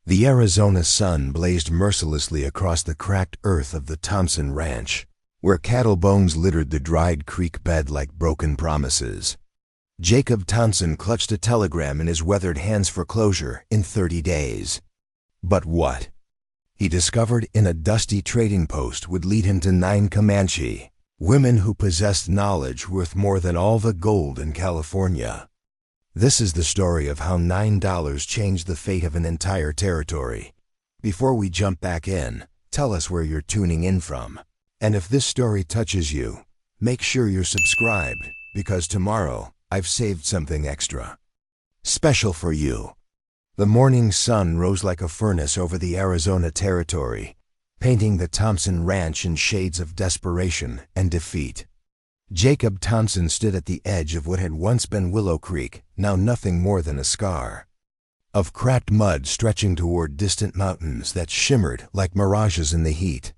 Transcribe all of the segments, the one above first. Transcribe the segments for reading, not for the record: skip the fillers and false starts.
The Arizona sun blazed mercilessly across the cracked earth of the Thompson Ranch, where cattle bones littered the dried creek bed like broken promises. Jacob Thompson clutched a telegram in his weathered hands for closure in 30 days. But what he discovered in a dusty trading post would lead him to 9 Comanche, women who possessed knowledge worth more than all the gold in California. This is the story of how $9 changed the fate of an entire territory. Before we jump back in, tell us where you're tuning in from. And if this story touches you, make sure you're subscribed, because tomorrow I've saved something extra special for you. The morning sun rose like a furnace over the Arizona territory, painting the Thompson Ranch in shades of desperation and defeat. Jacob Thompson stood at the edge of what had once been Willow Creek, now nothing more than a scar of cracked mud stretching toward distant mountains that shimmered like mirages in the heat.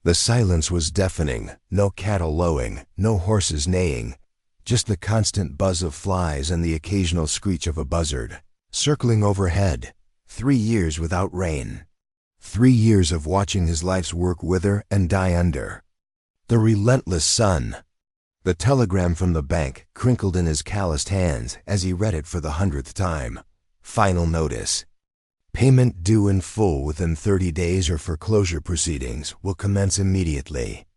The silence was deafening, no cattle lowing, no horses neighing, just the constant buzz of flies and the occasional screech of a buzzard. Circling overhead, 3 years without rain. 3 years of watching his life's work wither and die under the relentless sun. The telegram from the bank crinkled in his calloused hands as he read it for the 100th time. Final notice. Payment due in full within 30 days or foreclosure proceedings will commence immediately.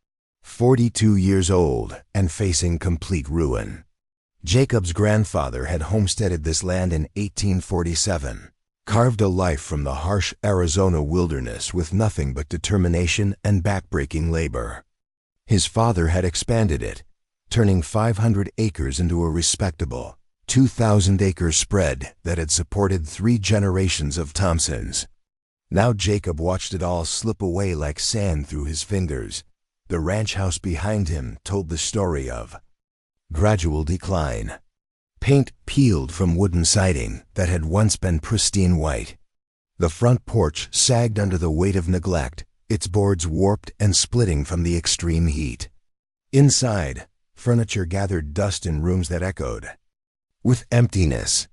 42 years old and facing complete ruin. Jacob's grandfather had homesteaded this land in 1847, carved a life from the harsh Arizona wilderness with nothing but determination and backbreaking labor. His father had expanded it, turning 500 acres into a respectable 2,000-acre spread that had supported 3 generations of Thompsons. Now Jacob watched it all slip away like sand through his fingers. The ranch house behind him told the story of gradual decline. Paint peeled from wooden siding that had once been pristine white. The front porch sagged under the weight of neglect, its boards warped and splitting from the extreme heat. Inside, furniture gathered dust in rooms that echoed with emptiness.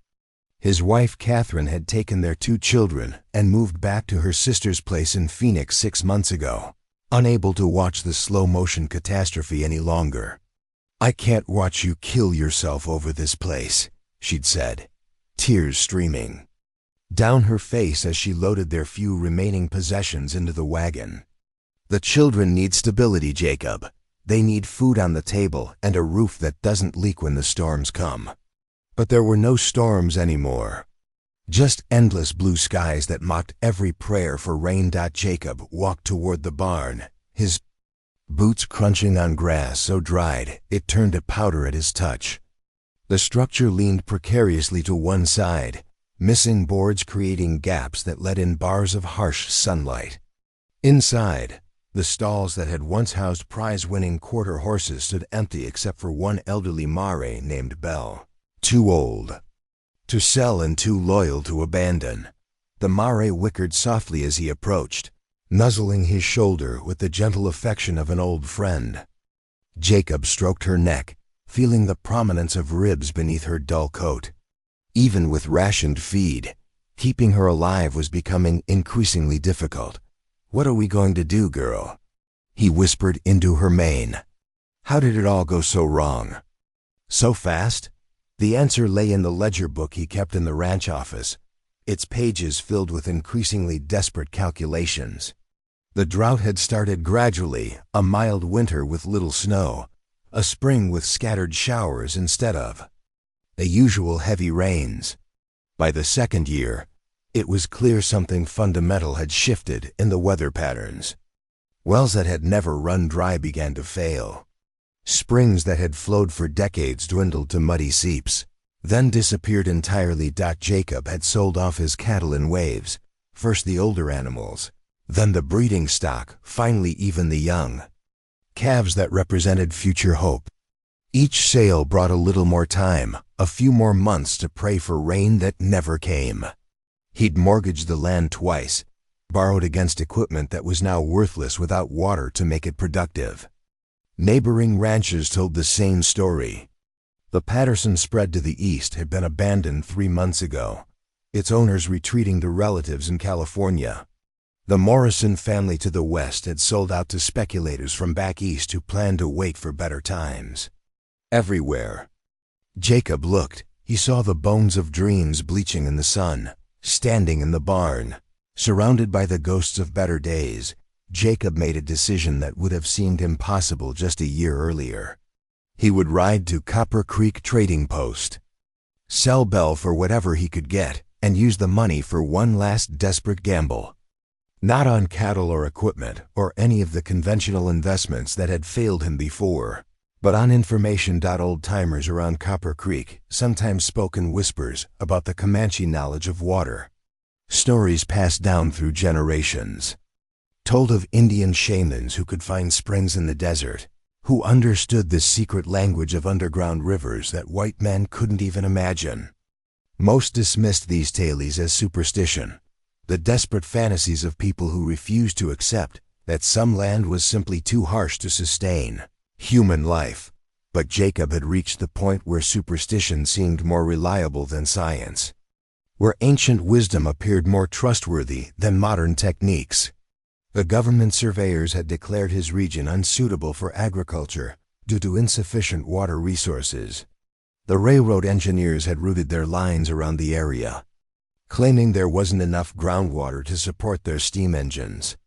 His wife Catherine had taken their 2 children and moved back to her sister's place in Phoenix 6 months ago, unable to watch the slow-motion catastrophe any longer. "I can't watch you kill yourself over this place," she'd said, tears streaming down her face as she loaded their few remaining possessions into the wagon. "The children need stability, Jacob. They need food on the table and a roof that doesn't leak when the storms come." But there were no storms anymore. Just endless blue skies that mocked every prayer for rain. Jacob walked toward the barn, his boots crunching on grass so dried it turned to powder at his touch. The structure leaned precariously to one side, missing boards creating gaps that let in bars of harsh sunlight. Inside, the stalls that had once housed prize-winning quarter horses stood empty except for one elderly mare named Belle. Too old to sell and too loyal to abandon. The mare whickered softly as he approached, nuzzling his shoulder with the gentle affection of an old friend. Jacob stroked her neck, feeling the prominence of ribs beneath her dull coat. Even with rationed feed, keeping her alive was becoming increasingly difficult. "What are we going to do, girl?" he whispered into her mane. "How did it all go so wrong? So fast?" The answer lay in the ledger book he kept in the ranch office, its pages filled with increasingly desperate calculations. The drought had started gradually, a mild winter with little snow, a spring with scattered showers instead of the usual heavy rains. By the 2nd year, it was clear something fundamental had shifted in the weather patterns. Wells that had never run dry began to fail. Springs that had flowed for decades dwindled to muddy seeps, then disappeared entirely. Jacob had sold off his cattle in waves, first the older animals, then the breeding stock, finally even the young calves that represented future hope. Each sale brought a little more time, a few more months to pray for rain that never came. He'd mortgaged the land twice, borrowed against equipment that was now worthless without water to make it productive. Neighboring ranches told the same story. The Patterson spread to the east had been abandoned 3 months ago. its owners retreating to relatives in California. The Morrison family to the west had sold out to speculators from back east who planned to wait for better times. Everywhere Jacob looked, he saw the bones of dreams bleaching in the sun. Standing in the barn, surrounded by the ghosts of better days, Jacob made a decision that would have seemed impossible just a year earlier. He would ride to Copper Creek Trading Post, sell Bell for whatever he could get, and use the money for one last desperate gamble. Not on cattle or equipment or any of the conventional investments that had failed him before, but on information. Old-timers around Copper Creek sometimes spoke in whispers about the Comanche knowledge of water. Stories passed down through generations, told of Indian shamans who could find springs in the desert, who understood the secret language of underground rivers that white men couldn't even imagine. Most dismissed these tales as superstition, the desperate fantasies of people who refused to accept that some land was simply too harsh to sustain human life. But Jacob had reached the point where superstition seemed more reliable than science, where ancient wisdom appeared more trustworthy than modern techniques. The government surveyors had declared his region unsuitable for agriculture due to insufficient water resources. The railroad engineers had routed their lines around the area, claiming there wasn't enough groundwater to support their steam engines.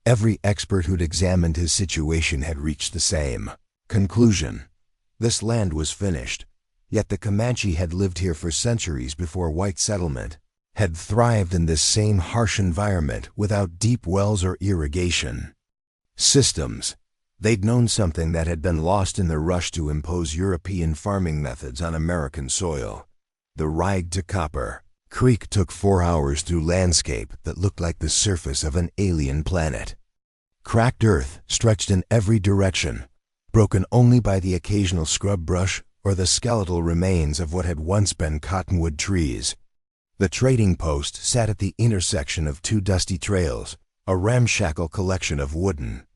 Every expert who'd examined his situation had reached the same conclusion. This land was finished, yet the Comanche had lived here for centuries before white settlement, had thrived in this same harsh environment without deep wells or irrigation systems. They'd known something that had been lost in the rush to impose European farming methods on American soil. The ride to Copper Creek took 4 hours through landscape that looked like the surface of an alien planet. Cracked earth stretched in every direction, broken only by the occasional scrub brush or the skeletal remains of what had once been cottonwood trees. The trading post sat at the intersection of two dusty trails, a ramshackle collection of wooden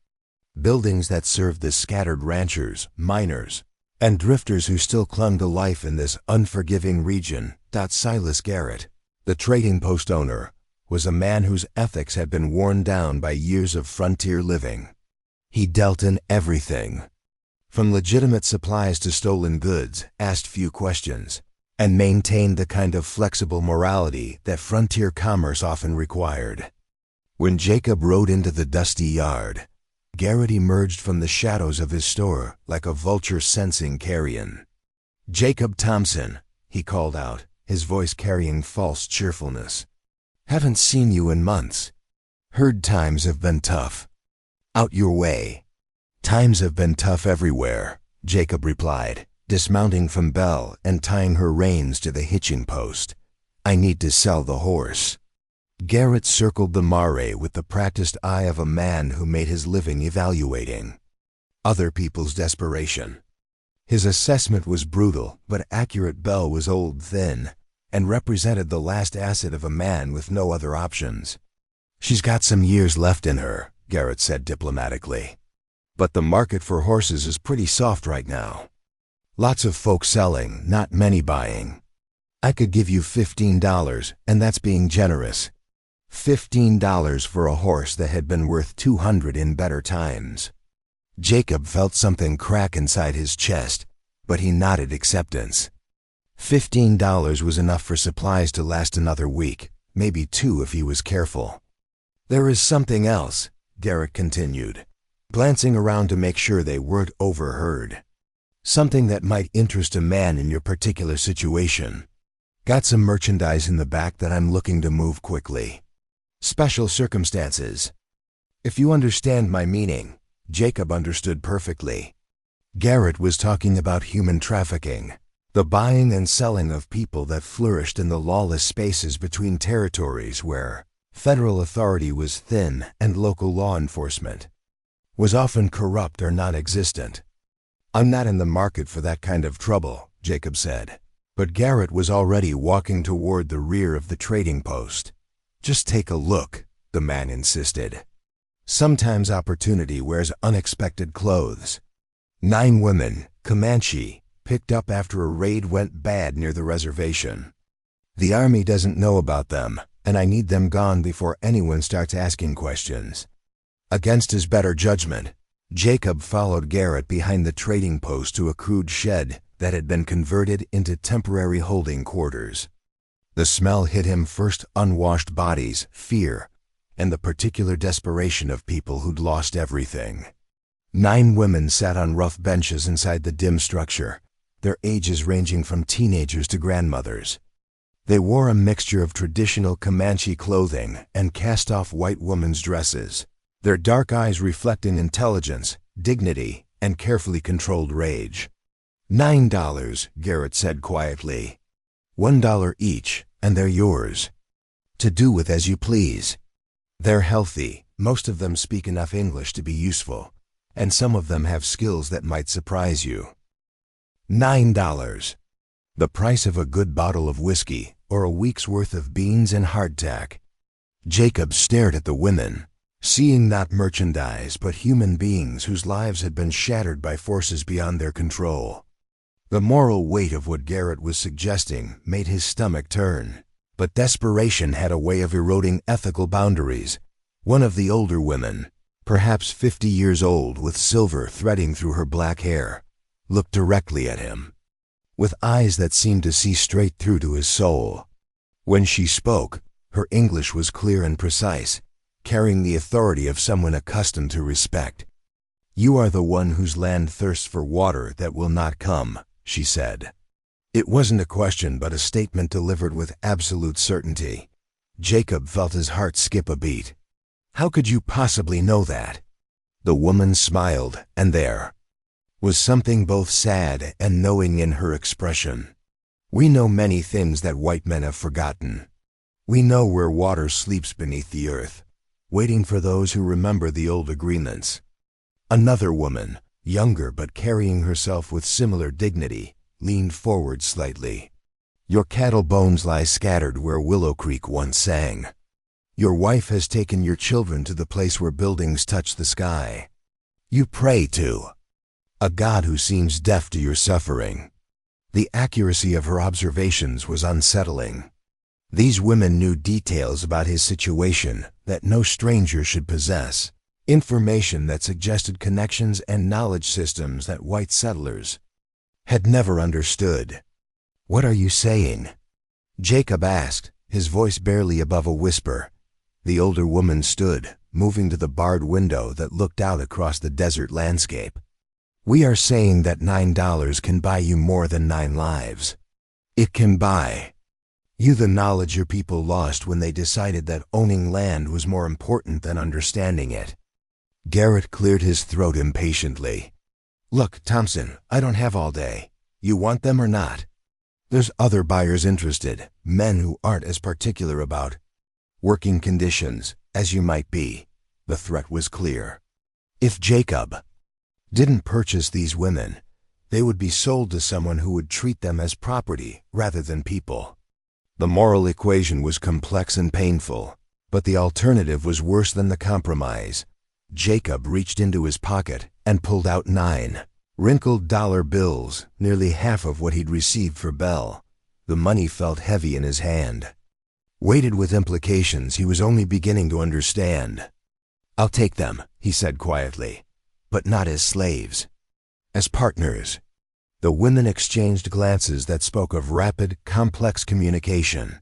buildings that served the scattered ranchers, miners, and drifters who still clung to life in this unforgiving region. Silas Garrett, the trading post owner, was a man whose ethics had been worn down by years of frontier living. He dealt in everything, from legitimate supplies to stolen goods, asked few questions, and maintained the kind of flexible morality that frontier commerce often required. When Jacob rode into the dusty yard, Garrett emerged from the shadows of his store like a vulture sensing carrion. "Jacob Thompson," he called out, his voice carrying false cheerfulness. "Haven't seen you in months. Heard times have been tough. Out your way." "Times have been tough everywhere," Jacob replied, dismounting from Belle and tying her reins to the hitching post. "I need to sell the horse." Garrett circled the mare with the practiced eye of a man who made his living evaluating other people's desperation. His assessment was brutal, but accurate. Belle was old, thin, and represented the last asset of a man with no other options. "She's got some years left in her," Garrett said diplomatically. "But the market for horses is pretty soft right now. Lots of folks selling, not many buying. I could give you $15, and that's being generous. $15 for a horse that had been worth $200 in better times." Jacob felt something crack inside his chest, but he nodded acceptance. $15 was enough for supplies to last another week, maybe 2 if he was careful. "There is something else," Garrett continued, glancing around to make sure they weren't overheard. "Something that might interest a man in your particular situation. Got some merchandise in the back that I'm looking to move quickly. Special circumstances." If you understand my meaning. Jacob understood perfectly. Garrett was talking about human trafficking, the buying and selling of people that flourished in the lawless spaces between territories where federal authority was thin and local law enforcement was often corrupt or non-existent. "I'm not in the market for that kind of trouble," Jacob said. But Garrett was already walking toward the rear of the trading post. "Just take a look," the man insisted. "Sometimes opportunity wears unexpected clothes." 9 women, Comanche, picked up after a raid went bad near the reservation. The army doesn't know about them, and I need them gone before anyone starts asking questions." Against his better judgment, Jacob followed Garrett behind the trading post to a crude shed that had been converted into temporary holding quarters. The smell hit him first: unwashed bodies, fear, and the particular desperation of people who'd lost everything. 9 women sat on rough benches inside the dim structure, their ages ranging from teenagers to grandmothers. They wore a mixture of traditional Comanche clothing and cast-off white women's dresses, their dark eyes reflecting intelligence, dignity, and carefully controlled rage. $9, Garrett said quietly. $1 each, and they're yours. To do with as you please. They're healthy, most of them speak enough English to be useful, and some of them have skills that might surprise you. $9. The price of a good bottle of whiskey or a week's worth of beans and hardtack. Jacob stared at the women, seeing not merchandise but human beings whose lives had been shattered by forces beyond their control. The moral weight of what Garrett was suggesting made his stomach turn, but desperation had a way of eroding ethical boundaries. One of the older women, perhaps 50 years old with silver threading through her black hair, looked directly at him, with eyes that seemed to see straight through to his soul. When she spoke, her English was clear and precise, carrying the authority of someone accustomed to respect. "You are the one whose land thirsts for water that will not come," she said. It wasn't a question but a statement delivered with absolute certainty. Jacob felt his heart skip a beat. "How could you possibly know that?" The woman smiled, and there was something both sad and knowing in her expression. "We know many things that white men have forgotten. We know where water sleeps beneath the earth, waiting for those who remember the old agreements." Another woman, younger but carrying herself with similar dignity, leaned forward slightly. "Your cattle bones lie scattered where Willow Creek once sang. Your wife has taken your children to the place where buildings touch the sky. You pray to a God who seems deaf to your suffering." The accuracy of her observations was unsettling. These women knew details about his situation that no stranger should possess, information that suggested connections and knowledge systems that white settlers had never understood. "What are you saying?" Jacob asked, his voice barely above a whisper. The older woman stood, moving to the barred window that looked out across the desert landscape. "We are saying that $9 can buy you more than 9 lives. It can buy you the knowledge your people lost when they decided that owning land was more important than understanding it." Garrett cleared his throat impatiently. "Look, Thompson, I don't have all day. You want them or not? There's other buyers interested, men who aren't as particular about working conditions as you might be." The threat was clear. If Jacob didn't purchase these women, they would be sold to someone who would treat them as property rather than people. The moral equation was complex and painful, but the alternative was worse than the compromise. Jacob reached into his pocket and pulled out 9 wrinkled dollar bills, nearly half of what he'd received for Belle. The money felt heavy in his hand, weighted with implications he was only beginning to understand. "I'll take them," he said quietly, "but not as slaves. As partners." The women exchanged glances that spoke of rapid, complex communication.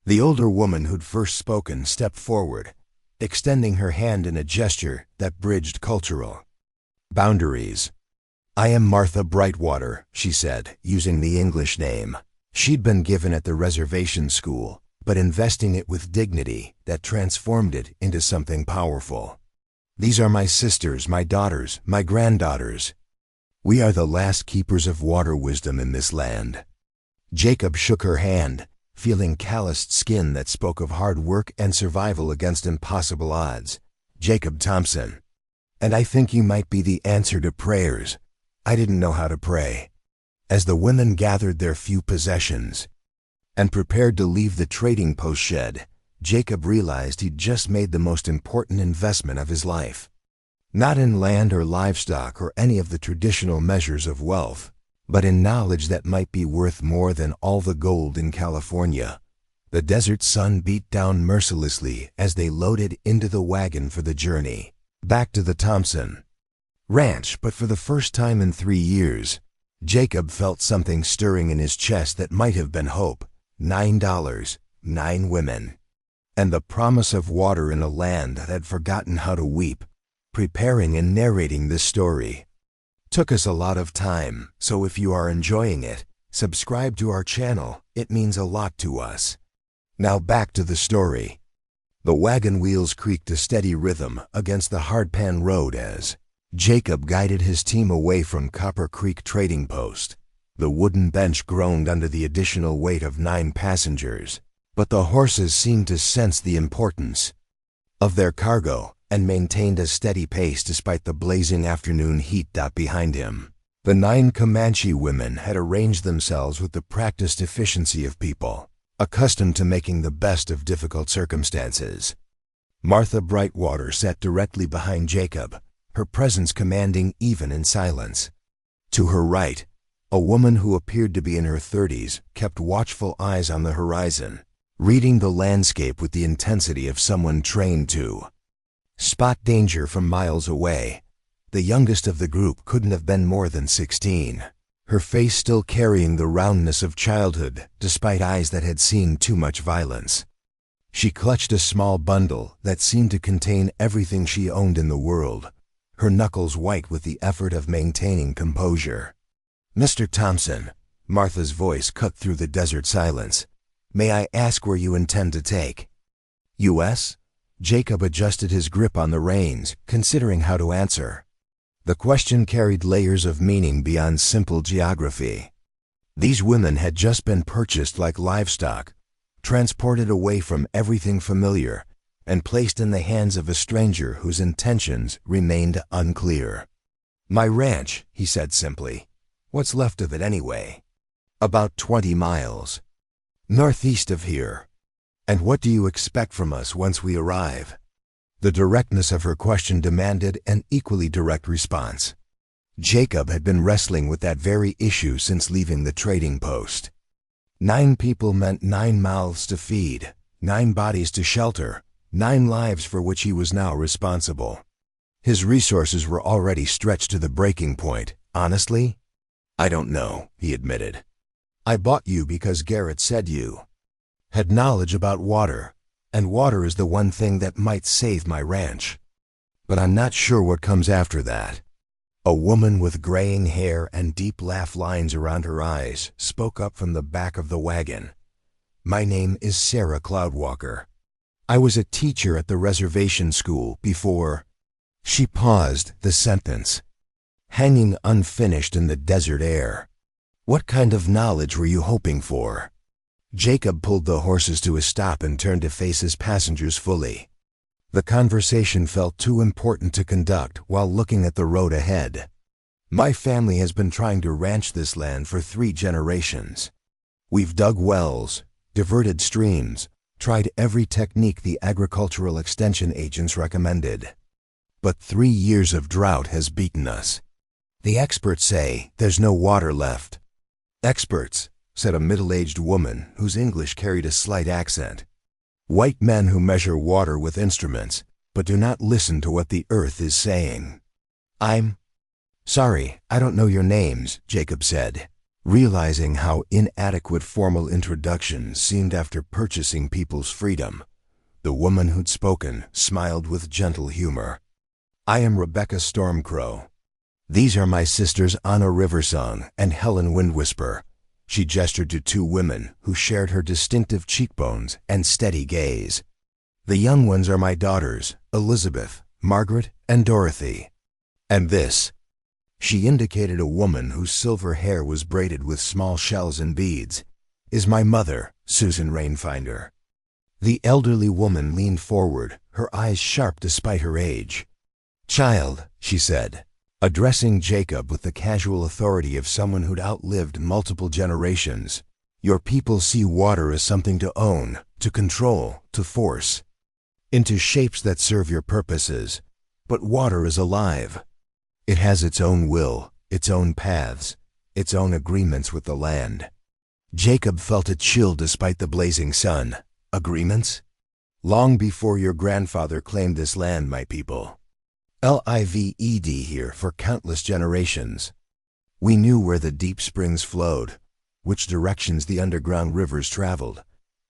The older woman who'd first spoken stepped forward, extending her hand in a gesture that bridged cultural boundaries. "I am Martha Brightwater," she said, using the English name she'd been given at the reservation school, but investing it with dignity that transformed it into something powerful. "These are my sisters, my daughters, my granddaughters. We are the last keepers of water wisdom in this land." Jacob shook her hand, feeling calloused skin that spoke of hard work and survival against impossible odds. "Jacob Thompson. And I think you might be the answer to prayers. I didn't know how to pray." As the women gathered their few possessions and prepared to leave the trading post shed, Jacob realized he'd just made the most important investment of his life. Not in land or livestock or any of the traditional measures of wealth, but in knowledge that might be worth more than all the gold in California. The desert sun beat down mercilessly as they loaded into the wagon for the journey back to the Thompson Ranch. But for the first time in 3 years, Jacob felt something stirring in his chest that might have been hope. $9, 9 women, and the promise of water in a land that had forgotten how to weep. Preparing and narrating this story took us a lot of time, so if you are enjoying it, subscribe to our channel. It means a lot to us. Now back to the story. The wagon wheels creaked a steady rhythm against the hardpan road as Jacob guided his team away from Copper Creek Trading Post. The wooden bench groaned under the additional weight of 9 passengers, but the horses seemed to sense the importance of their cargo and maintained a steady pace despite the blazing afternoon heat. Behind him, the 9 Comanche women had arranged themselves with the practiced efficiency of people accustomed to making the best of difficult circumstances. Martha Brightwater sat directly behind Jacob, her presence commanding even in silence. To her right, a woman who appeared to be in her 30s kept watchful eyes on the horizon, reading the landscape with the intensity of someone trained to spot danger from miles away. The youngest of the group couldn't have been more than 16, her face still carrying the roundness of childhood despite eyes that had seen too much violence. She clutched a small bundle that seemed to contain everything she owned in the world, her knuckles white with the effort of maintaining composure. "Mr. Thompson," Martha's voice cut through the desert silence, "may I ask where you intend to take?" "U.S.?" Jacob adjusted his grip on the reins, considering how to answer. The question carried layers of meaning beyond simple geography. These women had just been purchased like livestock, transported away from everything familiar, and placed in the hands of a stranger whose intentions remained unclear. "My ranch," he said simply. "What's left of it anyway?" "About 20 miles. Northeast of here." "And what do you expect from us once we arrive?" The directness of her question demanded an equally direct response. Jacob had been wrestling with that very issue since leaving the trading post. 9 people meant 9 mouths to feed, 9 bodies to shelter, 9 lives for which he was now responsible. His resources were already stretched to the breaking point. "Honestly, I don't know," he admitted. "I bought you because Garrett said you had knowledge about water, and water is the one thing that might save my ranch. But I'm not sure what comes after that." A woman with graying hair and deep laugh lines around her eyes spoke up from the back of the wagon. "My name is Sarah Cloudwalker. I was a teacher at the reservation school before—" She paused, the sentence hanging unfinished in the desert air. "What kind of knowledge were you hoping for?" Jacob pulled the horses to a stop and turned to face his passengers fully. The conversation felt too important to conduct while looking at the road ahead. "My family has been trying to ranch this land for 3 generations. We've dug wells, diverted streams, tried every technique the agricultural extension agents recommended. But 3 years of drought has beaten us. The experts say there's no water left." "Experts," said a middle-aged woman whose English carried a slight accent. "White men who measure water with instruments, but do not listen to what the earth is saying." "I'm sorry, I don't know your names," Jacob said, realizing how inadequate formal introductions seemed after purchasing people's freedom. The woman who'd spoken smiled with gentle humor. "I am Rebecca Stormcrow. These are my sisters Anna Riversong and Helen Windwhisper." She gestured to 2 women who shared her distinctive cheekbones and steady gaze. "The young ones are my daughters, Elizabeth, Margaret, and Dorothy. And this," she indicated a woman whose silver hair was braided with small shells and beads, "is my mother, Susan Rainfinder." The elderly woman leaned forward, her eyes sharp despite her age. "Child," she said, addressing Jacob with the casual authority of someone who'd outlived multiple generations, "your people see water as something to own, to control, to force into shapes that serve your purposes. But water is alive. It has its own will, its own paths, its own agreements with the land. Jacob felt a chill despite the blazing sun. Agreements? Long before your grandfather claimed this land, my people. Lived here for countless generations. We knew where the deep springs flowed, which directions the underground rivers traveled,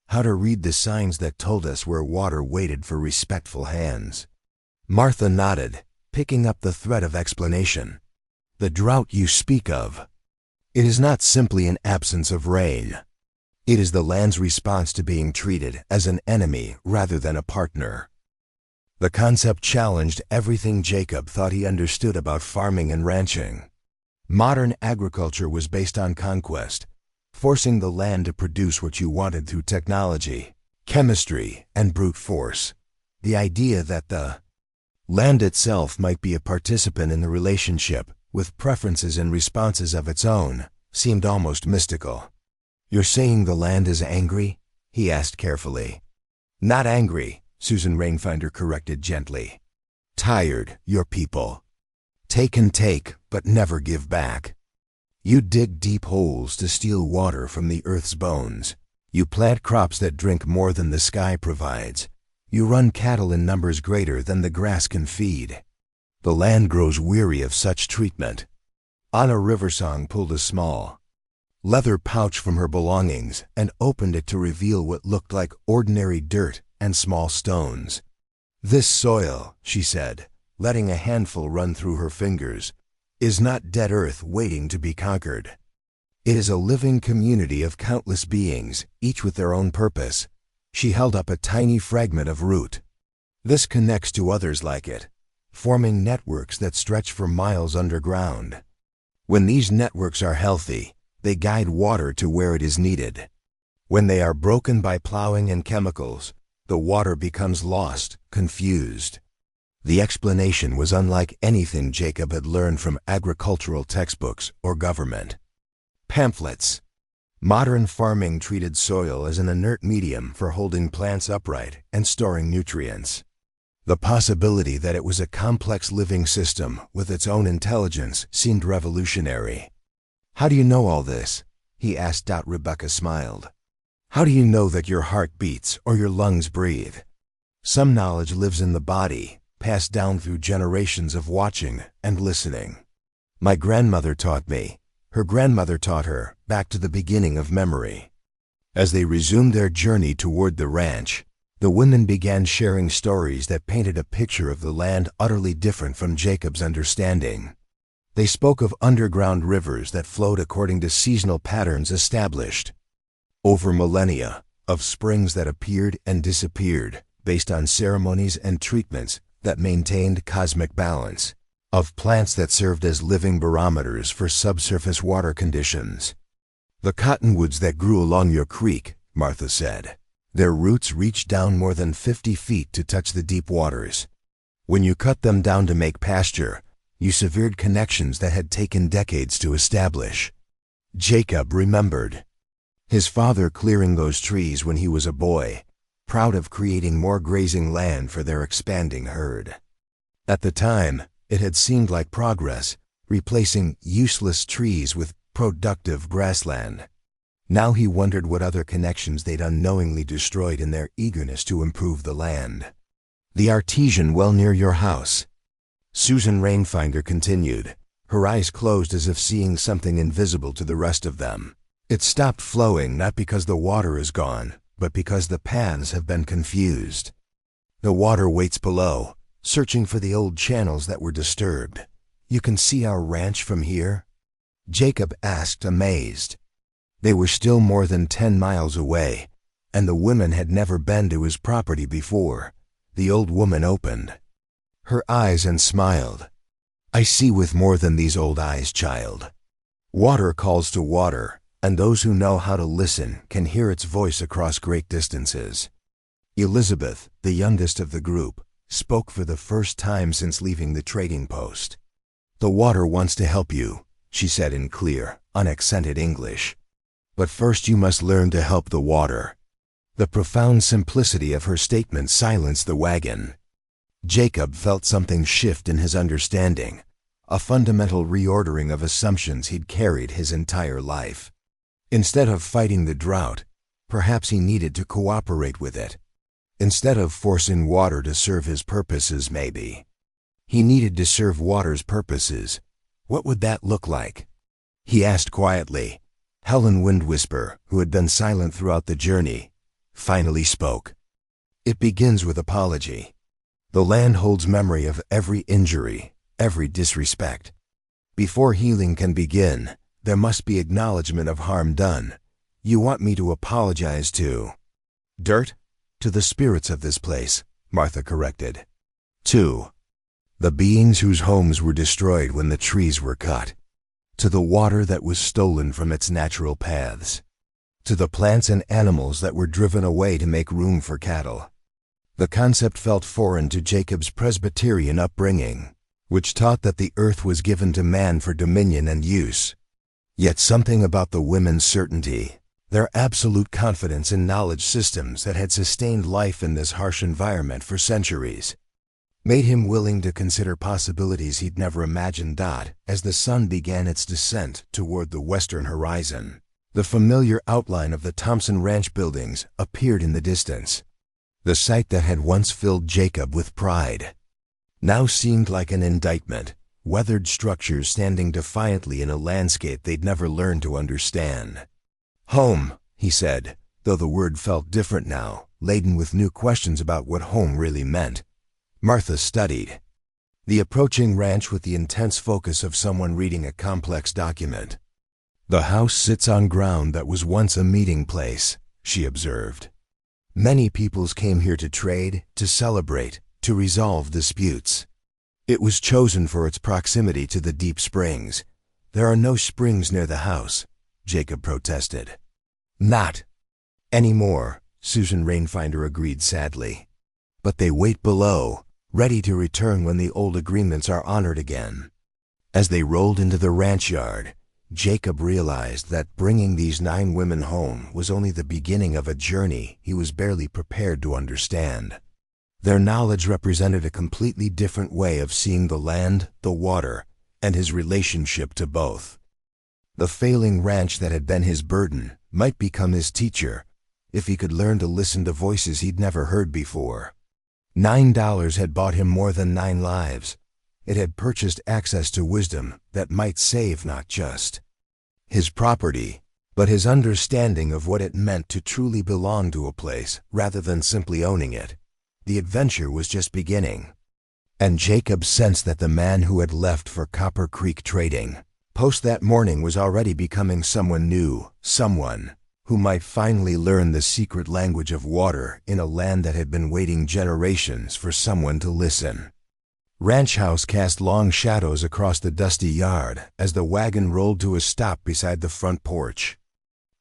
how to read the signs that told us where water waited for respectful hands. Martha nodded, picking up the thread of explanation. The drought you speak of, it is not simply an absence of rain. It is the land's response to being treated as an enemy rather than a partner. The concept challenged everything Jacob thought he understood about farming and ranching. Modern agriculture was based on conquest, forcing the land to produce what you wanted through technology, chemistry, and brute force. The idea that the land itself might be a participant in the relationship, with preferences and responses of its own, seemed almost mystical. You're saying the land is angry? He asked carefully. Not angry, Susan Rainfinder corrected gently. Tired, your people. Take and take, but never give back. You dig deep holes to steal water from the earth's bones. You plant crops that drink more than the sky provides. You run cattle in numbers greater than the grass can feed. The land grows weary of such treatment. Anna Riversong pulled a small leather pouch from her belongings and opened it to reveal what looked like ordinary dirt and small stones. This soil, she said, letting a handful run through her fingers, is not dead earth waiting to be conquered. It is a living community of countless beings, each with their own purpose. She held up a tiny fragment of root. This connects to others like it, forming networks that stretch for miles underground. When these networks are healthy, they guide water to where it is needed. When they are broken by plowing and chemicals, the water becomes lost, confused. The explanation was unlike anything Jacob had learned from agricultural textbooks or government pamphlets. Modern farming treated soil as an inert medium for holding plants upright and storing nutrients. The possibility that it was a complex living system with its own intelligence seemed revolutionary. How do you know all this? He asked. Rebecca smiled. How do you know that your heart beats or your lungs breathe? Some knowledge lives in the body, passed down through generations of watching and listening. My grandmother taught me. Her grandmother taught her, back to the beginning of memory. As they resumed their journey toward the ranch, the women began sharing stories that painted a picture of the land utterly different from Jacob's understanding. They spoke of underground rivers that flowed according to seasonal patterns established over millennia, of springs that appeared and disappeared based on ceremonies and treatments that maintained cosmic balance, of plants that served as living barometers for subsurface water conditions. The cottonwoods that grew along your creek, Martha said, their roots reached down more than 50 feet to touch the deep waters. When you cut them down to make pasture, you severed connections that had taken decades to establish. Jacob remembered his father clearing those trees when he was a boy, proud of creating more grazing land for their expanding herd. At the time, it had seemed like progress, replacing useless trees with productive grassland. Now he wondered what other connections they'd unknowingly destroyed in their eagerness to improve the land. The artesian well near your house, Susan Rainfinder continued, her eyes closed as if seeing something invisible to the rest of them. It stopped flowing not because the water is gone, but because the paths have been confused. The water waits below, searching for the old channels that were disturbed. You can see our ranch from here? Jacob asked, amazed. They were still more than 10 miles away, and the women had never been to his property before. The old woman opened her eyes and smiled. I see with more than these old eyes, child. Water calls to water, and those who know how to listen can hear its voice across great distances. Elizabeth, the youngest of the group, spoke for the first time since leaving the trading post. The water wants to help you, she said in clear, unaccented English. But first you must learn to help the water. The profound simplicity of her statement silenced the wagon. Jacob felt something shift in his understanding, a fundamental reordering of assumptions he'd carried his entire life. Instead of fighting the drought, perhaps he needed to cooperate with it. Instead of forcing water to serve his purposes, maybe he needed to serve water's purposes. What would that look like? He asked quietly. Helen Windwhisper, who had been silent throughout the journey, finally spoke. It begins with apology. The land holds memory of every injury, every disrespect. Before healing can begin, there must be acknowledgement of harm done. You want me to apologize to dirt? To the spirits of this place, Martha corrected. 2. The beings whose homes were destroyed when the trees were cut. To the water that was stolen from its natural paths. To the plants and animals that were driven away to make room for cattle. The concept felt foreign to Jacob's Presbyterian upbringing, which taught that the earth was given to man for dominion and use. Yet something about the women's certainty, their absolute confidence in knowledge systems that had sustained life in this harsh environment for centuries, made him willing to consider possibilities he'd never imagined. As the sun began its descent toward the western horizon, the familiar outline of the Thompson Ranch buildings appeared in the distance. The sight that had once filled Jacob with pride now seemed like an indictment, weathered structures standing defiantly in a landscape they'd never learned to understand. Home, he said, though the word felt different now, laden with new questions about what home really meant. Martha studied the approaching ranch with the intense focus of someone reading a complex document. The house sits on ground that was once a meeting place, she observed. Many peoples came here to trade, to celebrate, to resolve disputes. It was chosen for its proximity to the deep springs. There are no springs near the house, Jacob protested. Not anymore, Susan Rainfinder agreed sadly. But they wait below, ready to return when the old agreements are honored again. As they rolled into the ranch yard, Jacob realized that bringing these 9 women home was only the beginning of a journey he was barely prepared to understand. Their knowledge represented a completely different way of seeing the land, the water, and his relationship to both. The failing ranch that had been his burden might become his teacher if he could learn to listen to voices he'd never heard before. $9 had bought him more than 9 lives. It had purchased access to wisdom that might save not just his property, but his understanding of what it meant to truly belong to a place rather than simply owning it. The adventure was just beginning. And Jacob sensed that the man who had left for Copper Creek trading post that morning was already becoming someone new, someone who might finally learn the secret language of water in a land that had been waiting generations for someone to listen. Ranch house cast long shadows across the dusty yard as the wagon rolled to a stop beside the front porch.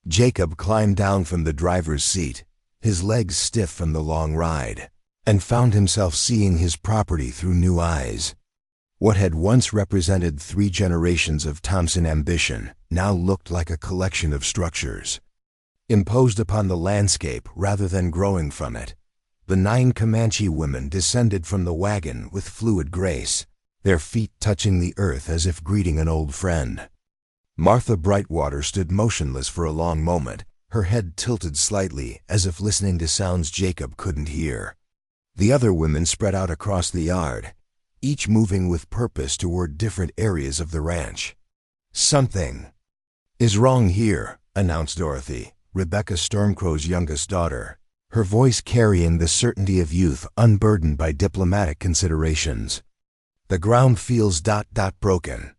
Jacob climbed down from the driver's seat, his legs stiff from the long ride, and found himself seeing his property through new eyes. What had once represented 3 generations of Thompson ambition now looked like a collection of structures, imposed upon the landscape rather than growing from it. The 9 Comanche women descended from the wagon with fluid grace, their feet touching the earth as if greeting an old friend. Martha Brightwater stood motionless for a long moment, her head tilted slightly as if listening to sounds Jacob couldn't hear. The other women spread out across the yard, each moving with purpose toward different areas of the ranch. Something is wrong here, announced Dorothy, Rebecca Stormcrow's youngest daughter, her voice carrying the certainty of youth unburdened by diplomatic considerations. The ground feels broken.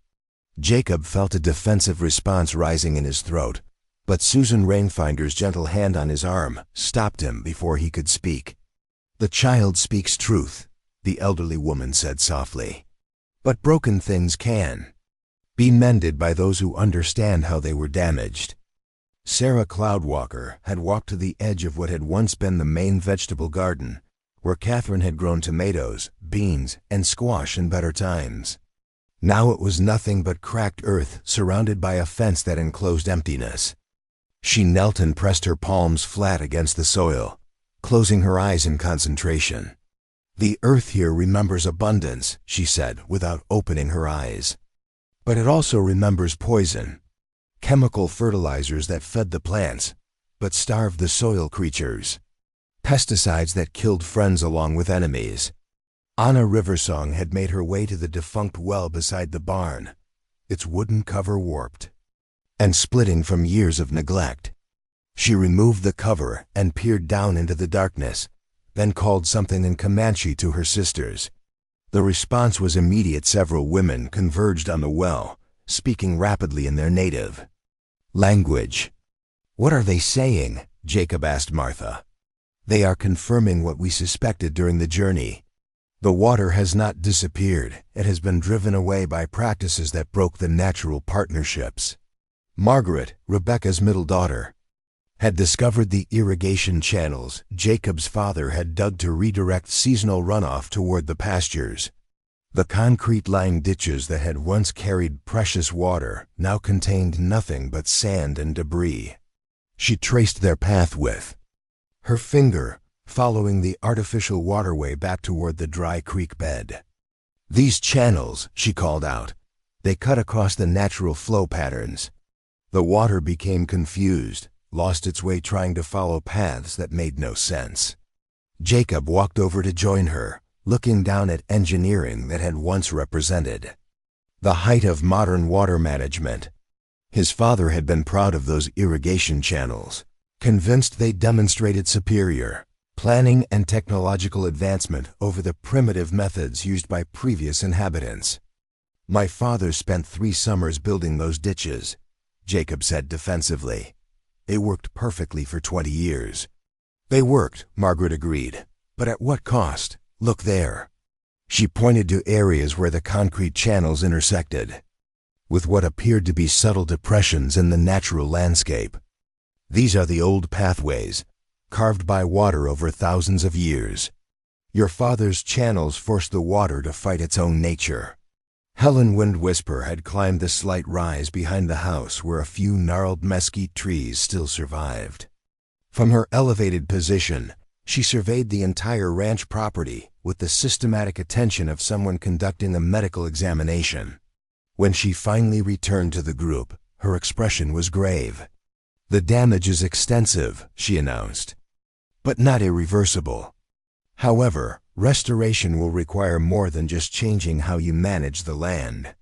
Jacob felt a defensive response rising in his throat, but Susan Rainfinder's gentle hand on his arm stopped him before he could speak. The child speaks truth, the elderly woman said softly. But broken things can be mended by those who understand how they were damaged. Sarah Cloudwalker had walked to the edge of what had once been the main vegetable garden, where Catherine had grown tomatoes, beans, and squash in better times. Now it was nothing but cracked earth surrounded by a fence that enclosed emptiness. She knelt and pressed her palms flat against the soil, closing her eyes in concentration. The earth here remembers abundance, she said without opening her eyes. But it also remembers poison. chemical fertilizers that fed the plants, but starved the soil creatures, pesticides that killed friends along with enemies. Anna Riversong had made her way to the defunct well beside the barn, its wooden cover warped and splitting from years of neglect. She removed the cover and peered down into the darkness, then called something in Comanche to her sisters. The response was immediate. Several women converged on the well, speaking rapidly in their native language. "What are they saying?" Jacob asked Martha. "They are confirming what we suspected during the journey. The water has not disappeared. It has been driven away by practices that broke the natural partnerships." Margaret, Rebecca's middle daughter, had discovered the irrigation channels Jacob's father had dug to redirect seasonal runoff toward the pastures. The concrete-lined ditches that had once carried precious water now contained nothing but sand and debris. She traced their path with her finger, following the artificial waterway back toward the dry creek bed. "These channels," she called out, "they cut across the natural flow patterns." The water became confused, lost its way trying to follow paths that made no sense. Jacob walked over to join her, looking down at engineering that had once represented the height of modern water management. His father had been proud of those irrigation channels, convinced they demonstrated superior planning and technological advancement over the primitive methods used by previous inhabitants. "My father spent 3 summers building those ditches," Jacob said defensively. "They worked perfectly for 20 years. "They worked," Margaret agreed. "But at what cost? Look there." She pointed to areas where the concrete channels intersected with what appeared to be subtle depressions in the natural landscape. "These are the old pathways, carved by water over thousands of years. Your father's channels forced the water to fight its own nature." Helen Windwhisper had climbed the slight rise behind the house where a few gnarled mesquite trees still survived. From her elevated position, she surveyed the entire ranch property with the systematic attention of someone conducting a medical examination. When she finally returned to the group, her expression was grave. "The damage is extensive," she announced, "but not irreversible. However, restoration will require more than just changing how you manage the land.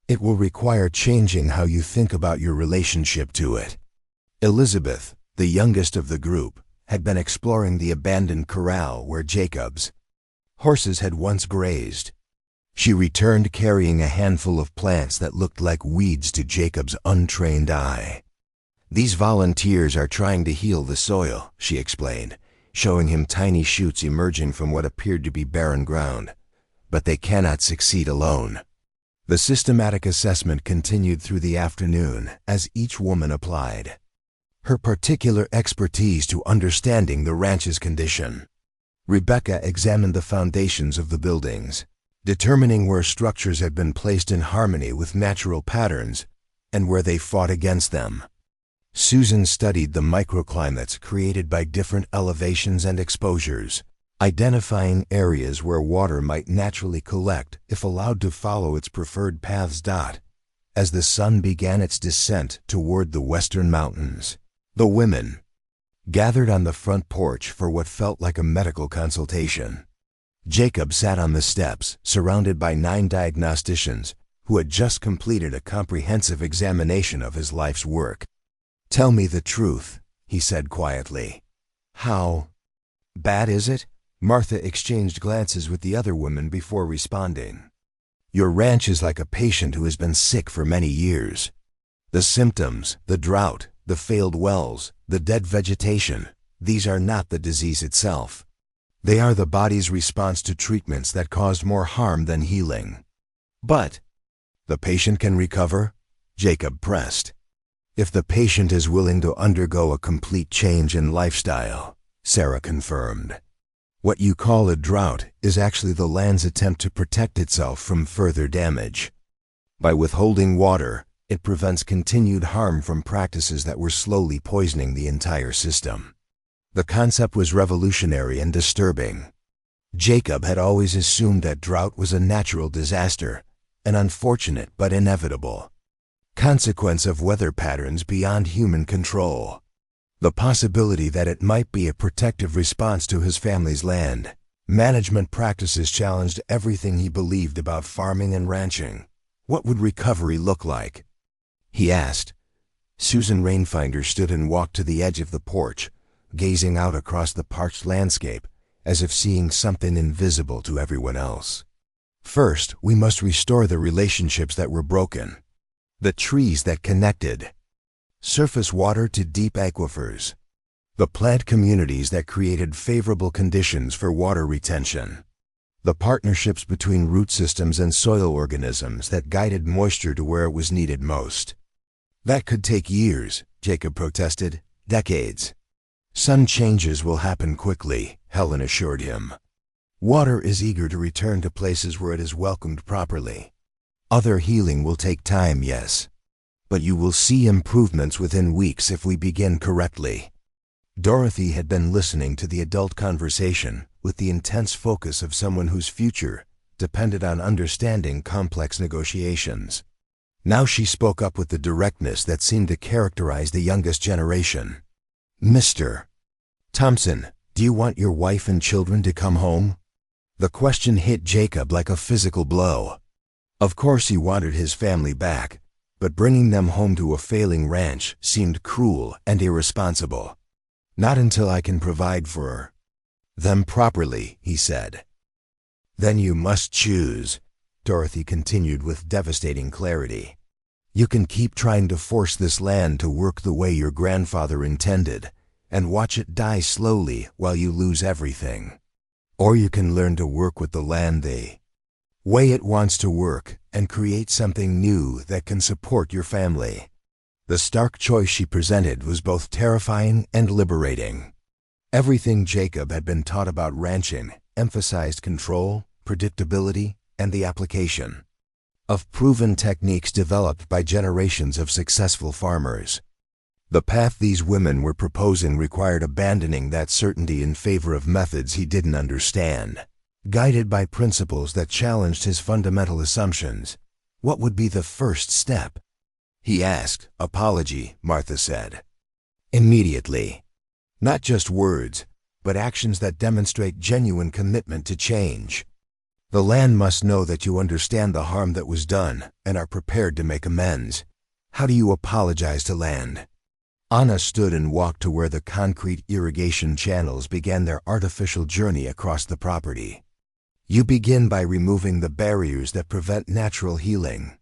It will require changing how you think about your relationship to it." Elizabeth, the youngest of the group, had been exploring the abandoned corral where Jacob's horses had once grazed. She returned carrying a handful of plants that looked like weeds to Jacob's untrained eye. "These volunteers are trying to heal the soil," she explained, showing him tiny shoots emerging from what appeared to be barren ground. "But they cannot succeed alone." The systematic assessment continued through the afternoon as each woman applied her particular expertise to understanding the ranch's condition. Rebecca examined the foundations of the buildings, determining where structures had been placed in harmony with natural patterns and where they fought against them. Susan studied the microclimates created by different elevations and exposures, identifying areas where water might naturally collect if allowed to follow its preferred paths. As the sun began its descent toward the western mountains, the women gathered on the front porch for what felt like a medical consultation. Jacob sat on the steps, surrounded by 9 diagnosticians who had just completed a comprehensive examination of his life's work. "Tell me the truth," he said quietly. "How bad is it?" Martha exchanged glances with the other women before responding. "Your ranch is like a patient who has been sick for many years. The symptoms, the drought, the failed wells, the dead vegetation, these are not the disease itself. They are the body's response to treatments that caused more harm than healing." "But the patient can recover?" Jacob pressed. "If the patient is willing to undergo a complete change in lifestyle," Sarah confirmed. "What you call a drought is actually the land's attempt to protect itself from further damage. By withholding water, it prevents continued harm from practices that were slowly poisoning the entire system." The concept was revolutionary and disturbing. Jacob had always assumed that drought was a natural disaster, an unfortunate but inevitable consequence of weather patterns beyond human control. The possibility that it might be a protective response to his family's land. Management practices challenged everything he believed about farming and ranching. What would recovery look like? He asked. Susan Rainfinder stood and walked to the edge of the porch, gazing out across the parched landscape, as if seeing something invisible to everyone else. First, we must restore the relationships that were broken. The trees that connected. Surface water to deep aquifers. The plant communities that created favorable conditions for water retention. The partnerships between root systems and soil organisms that guided moisture to where it was needed most. That could take years, Jacob protested, decades. Some changes will happen quickly, Helen assured him. Water is eager to return to places where it is welcomed properly. Other healing will take time, yes. But you will see improvements within weeks if we begin correctly. Dorothy had been listening to the adult conversation with the intense focus of someone whose future depended on understanding complex negotiations. Now she spoke up with the directness that seemed to characterize the youngest generation. Mr. Thompson, do you want your wife and children to come home? The question hit Jacob like a physical blow. Of course he wanted his family back, but bringing them home to a failing ranch seemed cruel and irresponsible. Not until I can provide for them properly, he said. Then you must choose, Dorothy continued with devastating clarity. You can keep trying to force this land to work the way your grandfather intended, and watch it die slowly while you lose everything. Or you can learn to work with the land the way it wants to work and create something new that can support your family. The stark choice she presented was both terrifying and liberating. Everything Jacob had been taught about ranching emphasized control, predictability, and the application of proven techniques developed by generations of successful farmers. The path these women were proposing required abandoning that certainty in favor of methods he didn't understand. Guided by principles that challenged his fundamental assumptions, what would be the first step? He asked. Apology, Martha said. Immediately. Not just words, but actions that demonstrate genuine commitment to change. The land must know that you understand the harm that was done and are prepared to make amends. How do you apologize to land? Anna stood and walked to where the concrete irrigation channels began their artificial journey across the property. You begin by removing the barriers that prevent natural healing.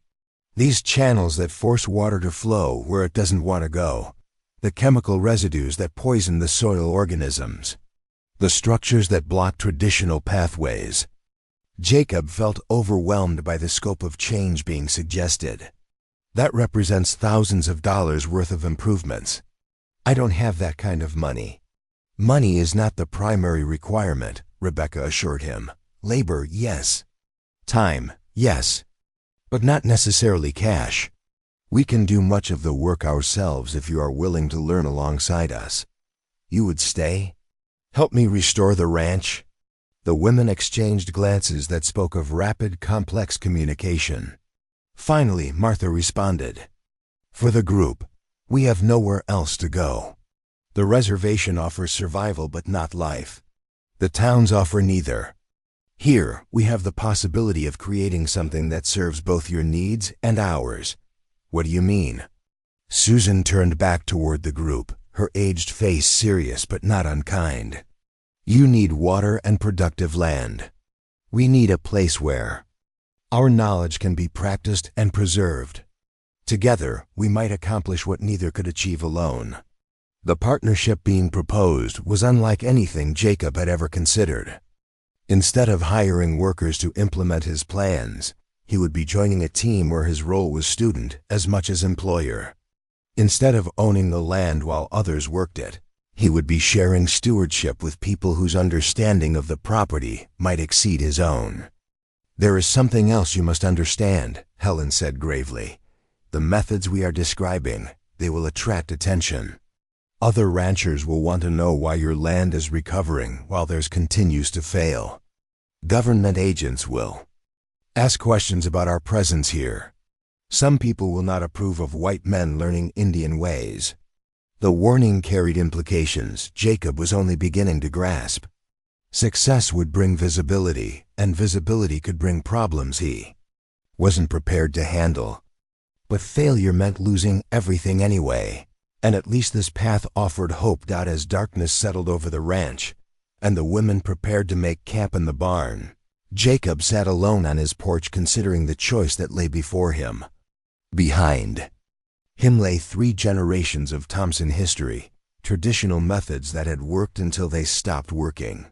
These channels that force water to flow where it doesn't want to go. The chemical residues that poison the soil organisms. The structures that block traditional pathways. Jacob felt overwhelmed by the scope of change being suggested. That represents thousands of dollars worth of improvements. I don't have that kind of money. Money is not the primary requirement, Rebecca assured him. Labor, yes. Time, yes. But not necessarily cash. We can do much of the work ourselves if you are willing to learn alongside us. You would stay? Help me restore the ranch? The women exchanged glances that spoke of rapid, complex communication. Finally, Martha responded. For the group, we have nowhere else to go. The reservation offers survival but not life. The towns offer neither. Here, we have the possibility of creating something that serves both your needs and ours. What do you mean? Susan turned back toward the group, her aged face serious but not unkind. You need water and productive land. We need a place where our knowledge can be practiced and preserved. Together, we might accomplish what neither could achieve alone. The partnership being proposed was unlike anything Jacob had ever considered. Instead of hiring workers to implement his plans, he would be joining a team where his role was student as much as employer. Instead of owning the land while others worked it, he would be sharing stewardship with people whose understanding of the property might exceed his own. There is something else you must understand, Helen said gravely. The methods we are describing, they will attract attention. Other ranchers will want to know why your land is recovering while theirs continues to fail. Government agents will ask questions about our presence here. Some people will not approve of white men learning Indian ways. The warning carried implications Jacob was only beginning to grasp. Success would bring visibility, and visibility could bring problems he wasn't prepared to handle. But failure meant losing everything anyway, and at least this path offered hope. As darkness settled over the ranch, and the women prepared to make camp in the barn, Jacob sat alone on his porch considering the choice that lay before him. Behind him lay 3 generations of Thompson history, traditional methods that had worked until they stopped working.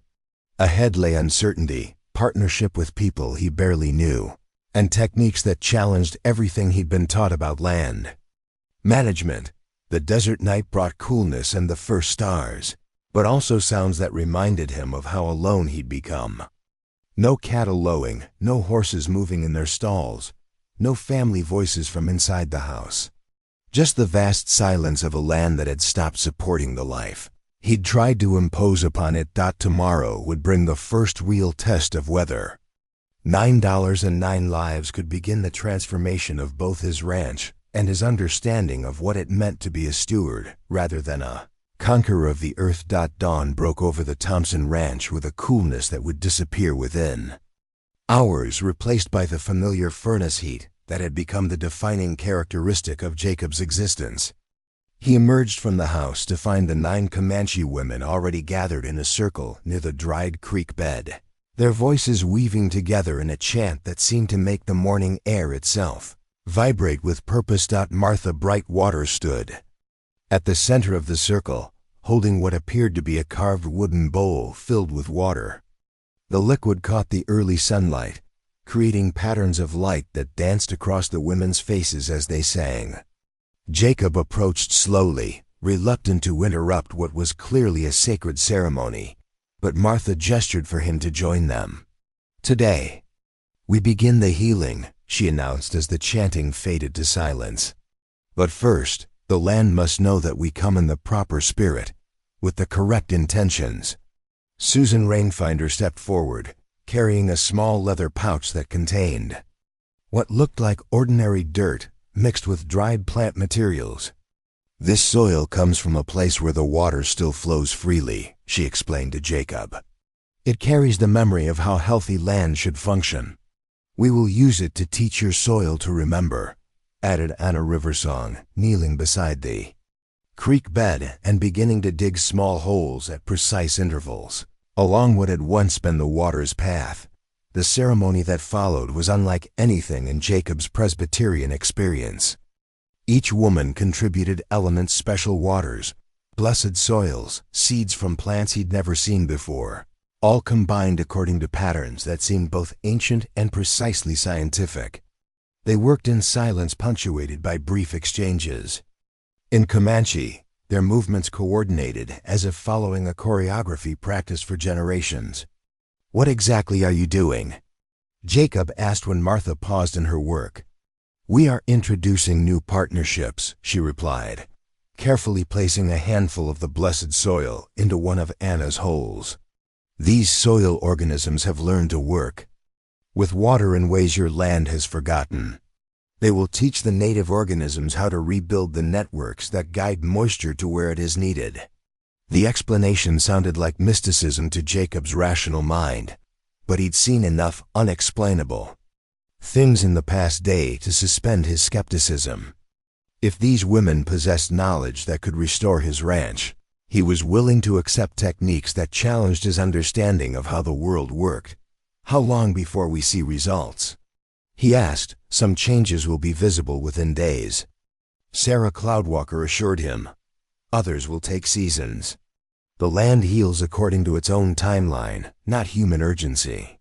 Ahead lay uncertainty, partnership with people he barely knew, and techniques that challenged everything he'd been taught about land management. The desert night brought coolness and the first stars, but also sounds that reminded him of how alone he'd become. No cattle lowing, no horses moving in their stalls, no family voices from inside the house. Just the vast silence of a land that had stopped supporting the life he'd tried to impose upon it. Tomorrow would bring the first real test of whether $9 lives could begin the transformation of both his ranch and his understanding of what it meant to be a steward rather than a conqueror of the earth. Dawn broke over the Thompson ranch with a coolness that would disappear within hours, replaced by the familiar furnace heat that had become the defining characteristic of Jacob's existence. He emerged from the house to find the 9 Comanche women already gathered in a circle near the dried creek bed, their voices weaving together in a chant that seemed to make the morning air itself vibrate with purpose. Martha Brightwater stood at the center of the circle, holding what appeared to be a carved wooden bowl filled with water. The liquid caught the early sunlight, creating patterns of light that danced across the women's faces as they sang. Jacob approached slowly, reluctant to interrupt what was clearly a sacred ceremony, but Martha gestured for him to join them. "Today, we begin the healing," she announced as the chanting faded to silence. "But first, the land must know that we come in the proper spirit, with the correct intentions." Susan Rainfinder stepped forward, carrying a small leather pouch that contained what looked like ordinary dirt mixed with dried plant materials. "This soil comes from a place where the water still flows freely," she explained to Jacob. "It carries the memory of how healthy land should function. We will use it to teach your soil to remember," added Anna Riversong, kneeling beside the creek bed and beginning to dig small holes at precise intervals along what had once been the water's path. The ceremony that followed was unlike anything in Jacob's Presbyterian experience. Each woman contributed elements: special waters, blessed soils, seeds from plants he'd never seen before, all combined according to patterns that seemed both ancient and precisely scientific. They worked in silence, punctuated by brief exchanges. In Comanche, their movements coordinated as if following a choreography practiced for generations. "What exactly are you doing?" Jacob asked when Martha paused in her work. "We are introducing new partnerships," she replied, carefully placing a handful of the blessed soil into one of Anna's holes. "These soil organisms have learned to work with water in ways your land has forgotten. They will teach the native organisms how to rebuild the networks that guide moisture to where it is needed." The explanation sounded like mysticism to Jacob's rational mind, but he'd seen enough unexplainable things in the past day to suspend his skepticism. If these women possessed knowledge that could restore his ranch, he was willing to accept techniques that challenged his understanding of how the world worked. "How long before we see results?" he asked. "Some changes will be visible within days," Sarah Cloudwalker assured him. "Others will take seasons. The land heals according to its own timeline, not human urgency."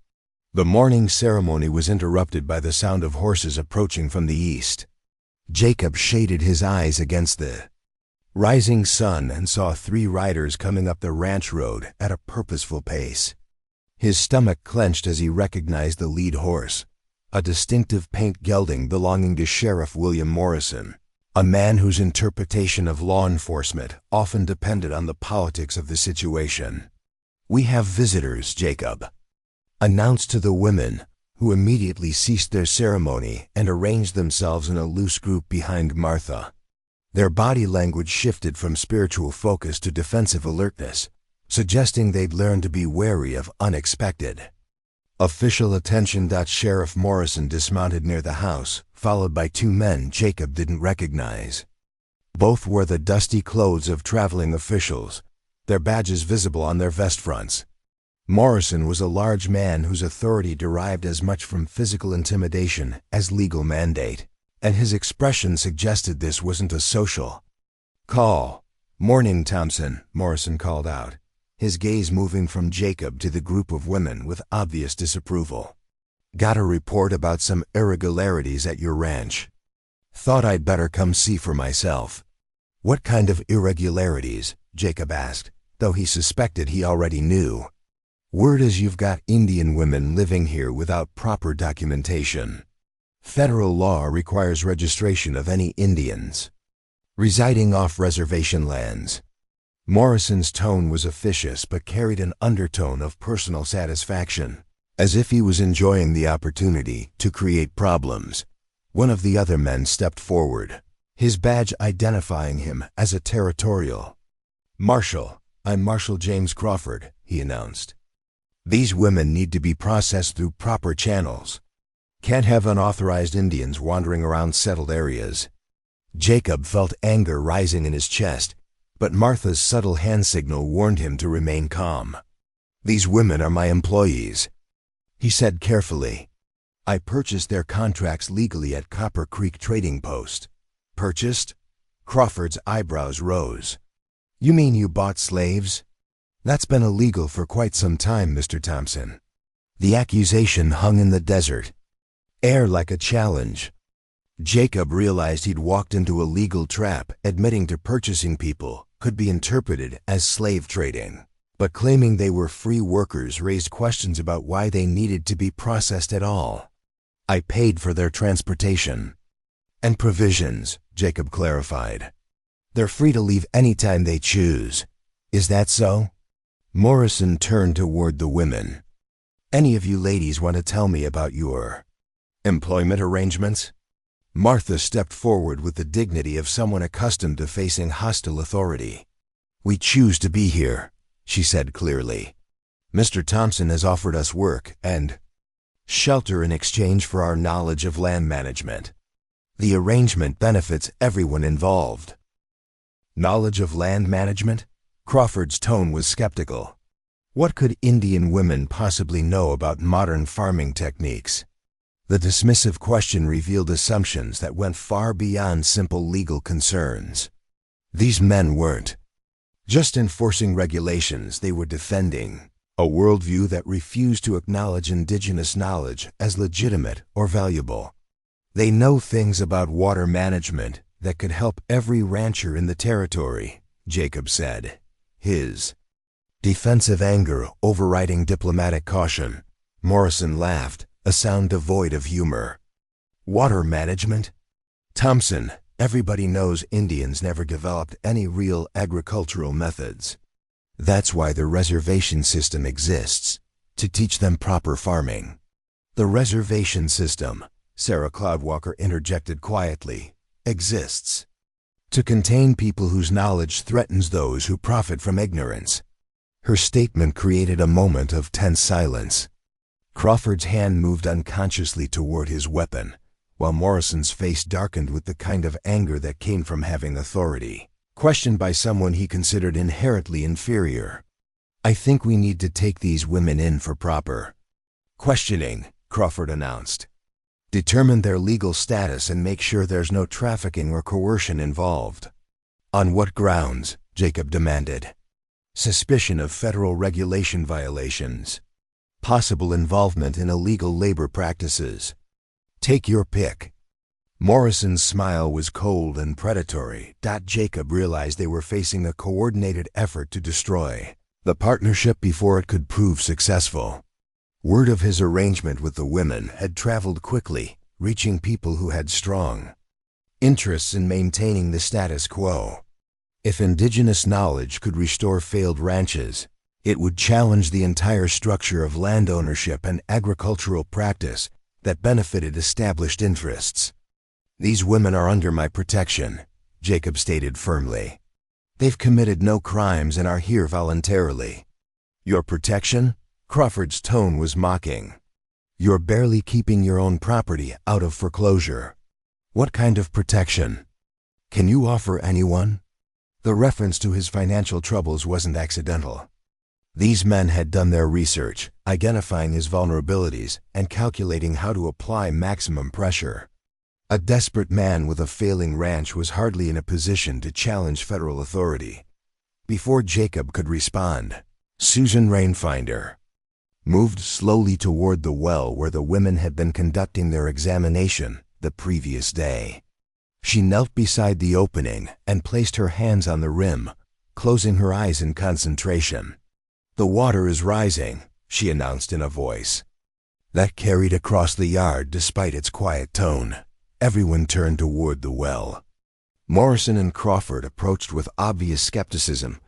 The morning ceremony was interrupted by the sound of horses approaching from the east. Jacob shaded his eyes against the rising sun and saw 3 riders coming up the ranch road at a purposeful pace. His stomach clenched as he recognized the lead horse, a distinctive paint gelding belonging to Sheriff William Morrison, a man whose interpretation of law enforcement often depended on the politics of the situation. "We have visitors," Jacob announced to the women, who immediately ceased their ceremony and arranged themselves in a loose group behind Martha. Their body language shifted from spiritual focus to defensive alertness, suggesting they'd learned to be wary of unexpected. Official attention. Sheriff Morrison dismounted near the house, followed by two men Jacob didn't recognize. Both wore the dusty clothes of traveling officials, their badges visible on their vest fronts. Morrison was a large man whose authority derived as much from physical intimidation as legal mandate, and his expression suggested this wasn't a social call. "Morning, Thompson," Morrison called out, his gaze moving from Jacob to the group of women with obvious disapproval. "Got a report about some irregularities at your ranch. Thought I'd better come see for myself." "What kind of irregularities?" Jacob asked, though he suspected he already knew. "Word is you've got Indian women living here without proper documentation. Federal law requires registration of any Indians residing off reservation lands." Morrison's tone was officious but carried an undertone of personal satisfaction, as if he was enjoying the opportunity to create problems. One of the other men stepped forward, his badge identifying him as a territorial. "Marshal, I'm Marshal James Crawford," he announced. "These women need to be processed through proper channels. Can't have unauthorized Indians wandering around settled areas." Jacob felt anger rising in his chest, but Martha's subtle hand signal warned him to remain calm. "These women are my employees," he said carefully. "I purchased their contracts legally at Copper Creek Trading Post." "Purchased?" Crawford's eyebrows rose. "You mean you bought slaves?" "That's been illegal for quite some time, Mr. Thompson." The accusation hung in the desert, air like a challenge. Jacob realized he'd walked into a legal trap. Admitting to purchasing people could be interpreted as slave trading, but claiming they were free workers raised questions about why they needed to be processed at all. "I paid for their transportation and provisions," Jacob clarified. "They're free to leave anytime they choose. Is that so?" Morrison turned toward the women. "Any of you ladies want to tell me about your employment arrangements?" Martha stepped forward with the dignity of someone accustomed to facing hostile authority. "We choose to be here," she said clearly. "Mr. Thompson has offered us work and shelter in exchange for our knowledge of land management. The arrangement benefits everyone involved." "Knowledge of land management?" Crawford's tone was skeptical. What could Indian women possibly know about modern farming techniques? The dismissive question revealed assumptions that went far beyond simple legal concerns. These men weren't just enforcing regulations, they were defending a worldview that refused to acknowledge indigenous knowledge as legitimate or valuable. "They know things about water management that could help every rancher in the territory," Jacob said, his defensive anger overriding diplomatic caution. Morrison laughed, a sound devoid of humor. "Water management? Thompson, everybody knows Indians never developed any real agricultural methods. That's why the reservation system exists, to teach them proper farming." "The reservation system," Sarah Cloudwalker interjected quietly, "exists to contain people whose knowledge threatens those who profit from ignorance." Her statement created a moment of tense silence. Crawford's hand moved unconsciously toward his weapon, while Morrison's face darkened with the kind of anger that came from having authority questioned by someone he considered inherently inferior. "I think we need to take these women in for proper questioning," Crawford announced. "Determine their legal status and make sure there's no trafficking or coercion involved." "On what grounds?" Jacob demanded. "Suspicion of federal regulation violations. Possible involvement in illegal labor practices. Take your pick." Morrison's smile was cold and predatory. Jacob realized they were facing a coordinated effort to destroy the partnership before it could prove successful. Word of his arrangement with the women had traveled quickly, reaching people who had strong interests in maintaining the status quo. If indigenous knowledge could restore failed ranches, It would challenge the entire structure of land ownership and agricultural practice that benefited established interests. "These women are under my protection," Jacob stated firmly. "They've committed no crimes and are here voluntarily." "Your protection?" Crawford's tone was mocking. "You're barely keeping your own property out of foreclosure. What kind of protection? Can you offer anyone?" The reference to his financial troubles wasn't accidental. These men had done their research, identifying his vulnerabilities and calculating how to apply maximum pressure. A desperate man with a failing ranch was hardly in a position to challenge federal authority. Before Jacob could respond, Susan Rainfinder moved slowly toward the well where the women had been conducting their examination the previous day. She knelt beside the opening and placed her hands on the rim, closing her eyes in concentration. "The water is rising," she announced in a voice that carried across the yard despite its quiet tone. Everyone turned toward the well. Morrison and Crawford approached with obvious skepticism,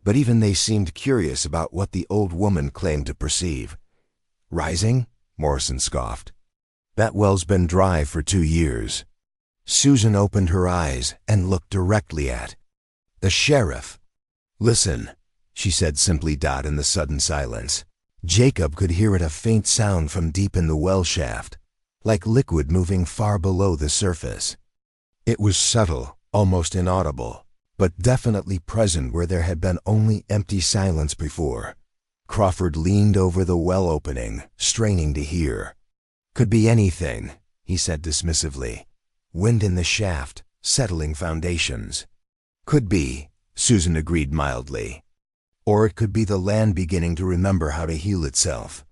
but even they seemed curious about what the old woman claimed to perceive. "Rising?" Morrison scoffed. "That well's been dry for 2 years." Susan opened her eyes and looked directly at the sheriff. "Listen," she said simply. In the sudden silence, Jacob could hear a faint sound from deep in the well shaft, like liquid moving far below the surface. It was subtle, almost inaudible, but definitely present where there had been only empty silence before. Crawford leaned over the well opening, straining to hear. "Could be anything," he said dismissively. "Wind in the shaft, settling foundations." "Could be," Susan agreed mildly. "Or it could be the land beginning to remember how to heal itself."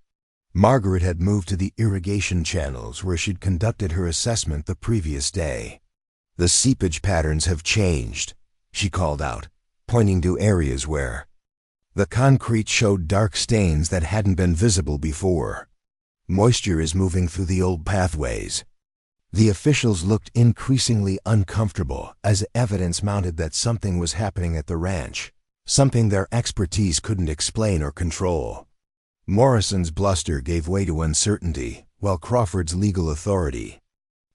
Margaret had moved to the irrigation channels where she'd conducted her assessment the previous day. "The seepage patterns have changed," she called out, pointing to areas where the concrete showed dark stains that hadn't been visible before. "Moisture is moving through the old pathways." The officials looked increasingly uncomfortable as evidence mounted that something was happening at the ranch, something their expertise couldn't explain or control. Morrison's bluster gave way to uncertainty, while Crawford's legal authority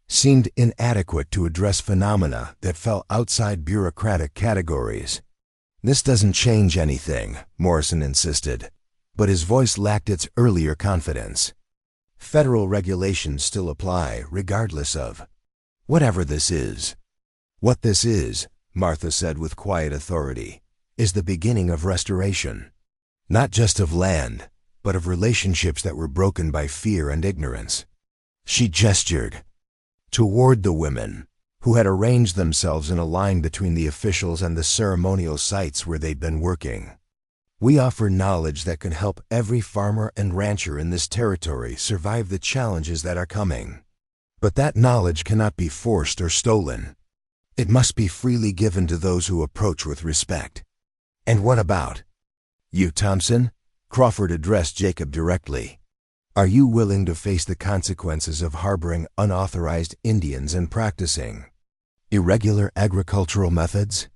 seemed inadequate to address phenomena that fell outside bureaucratic categories. "This doesn't change anything," Morrison insisted, but his voice lacked its earlier confidence. "Federal regulations still apply, regardless of whatever this is." "What this is," Martha said with quiet authority, "is the beginning of restoration. Not just of land, but of relationships that were broken by fear and ignorance." She gestured toward the women, who had arranged themselves in a line between the officials and the ceremonial sites where they'd been working. "We offer knowledge that can help every farmer and rancher in this territory survive the challenges that are coming. But that knowledge cannot be forced or stolen. It must be freely given to those who approach with respect." "And what about you, Thompson?" Crawford addressed Jacob directly. "Are you willing to face the consequences of harboring unauthorized Indians and practicing irregular agricultural methods?"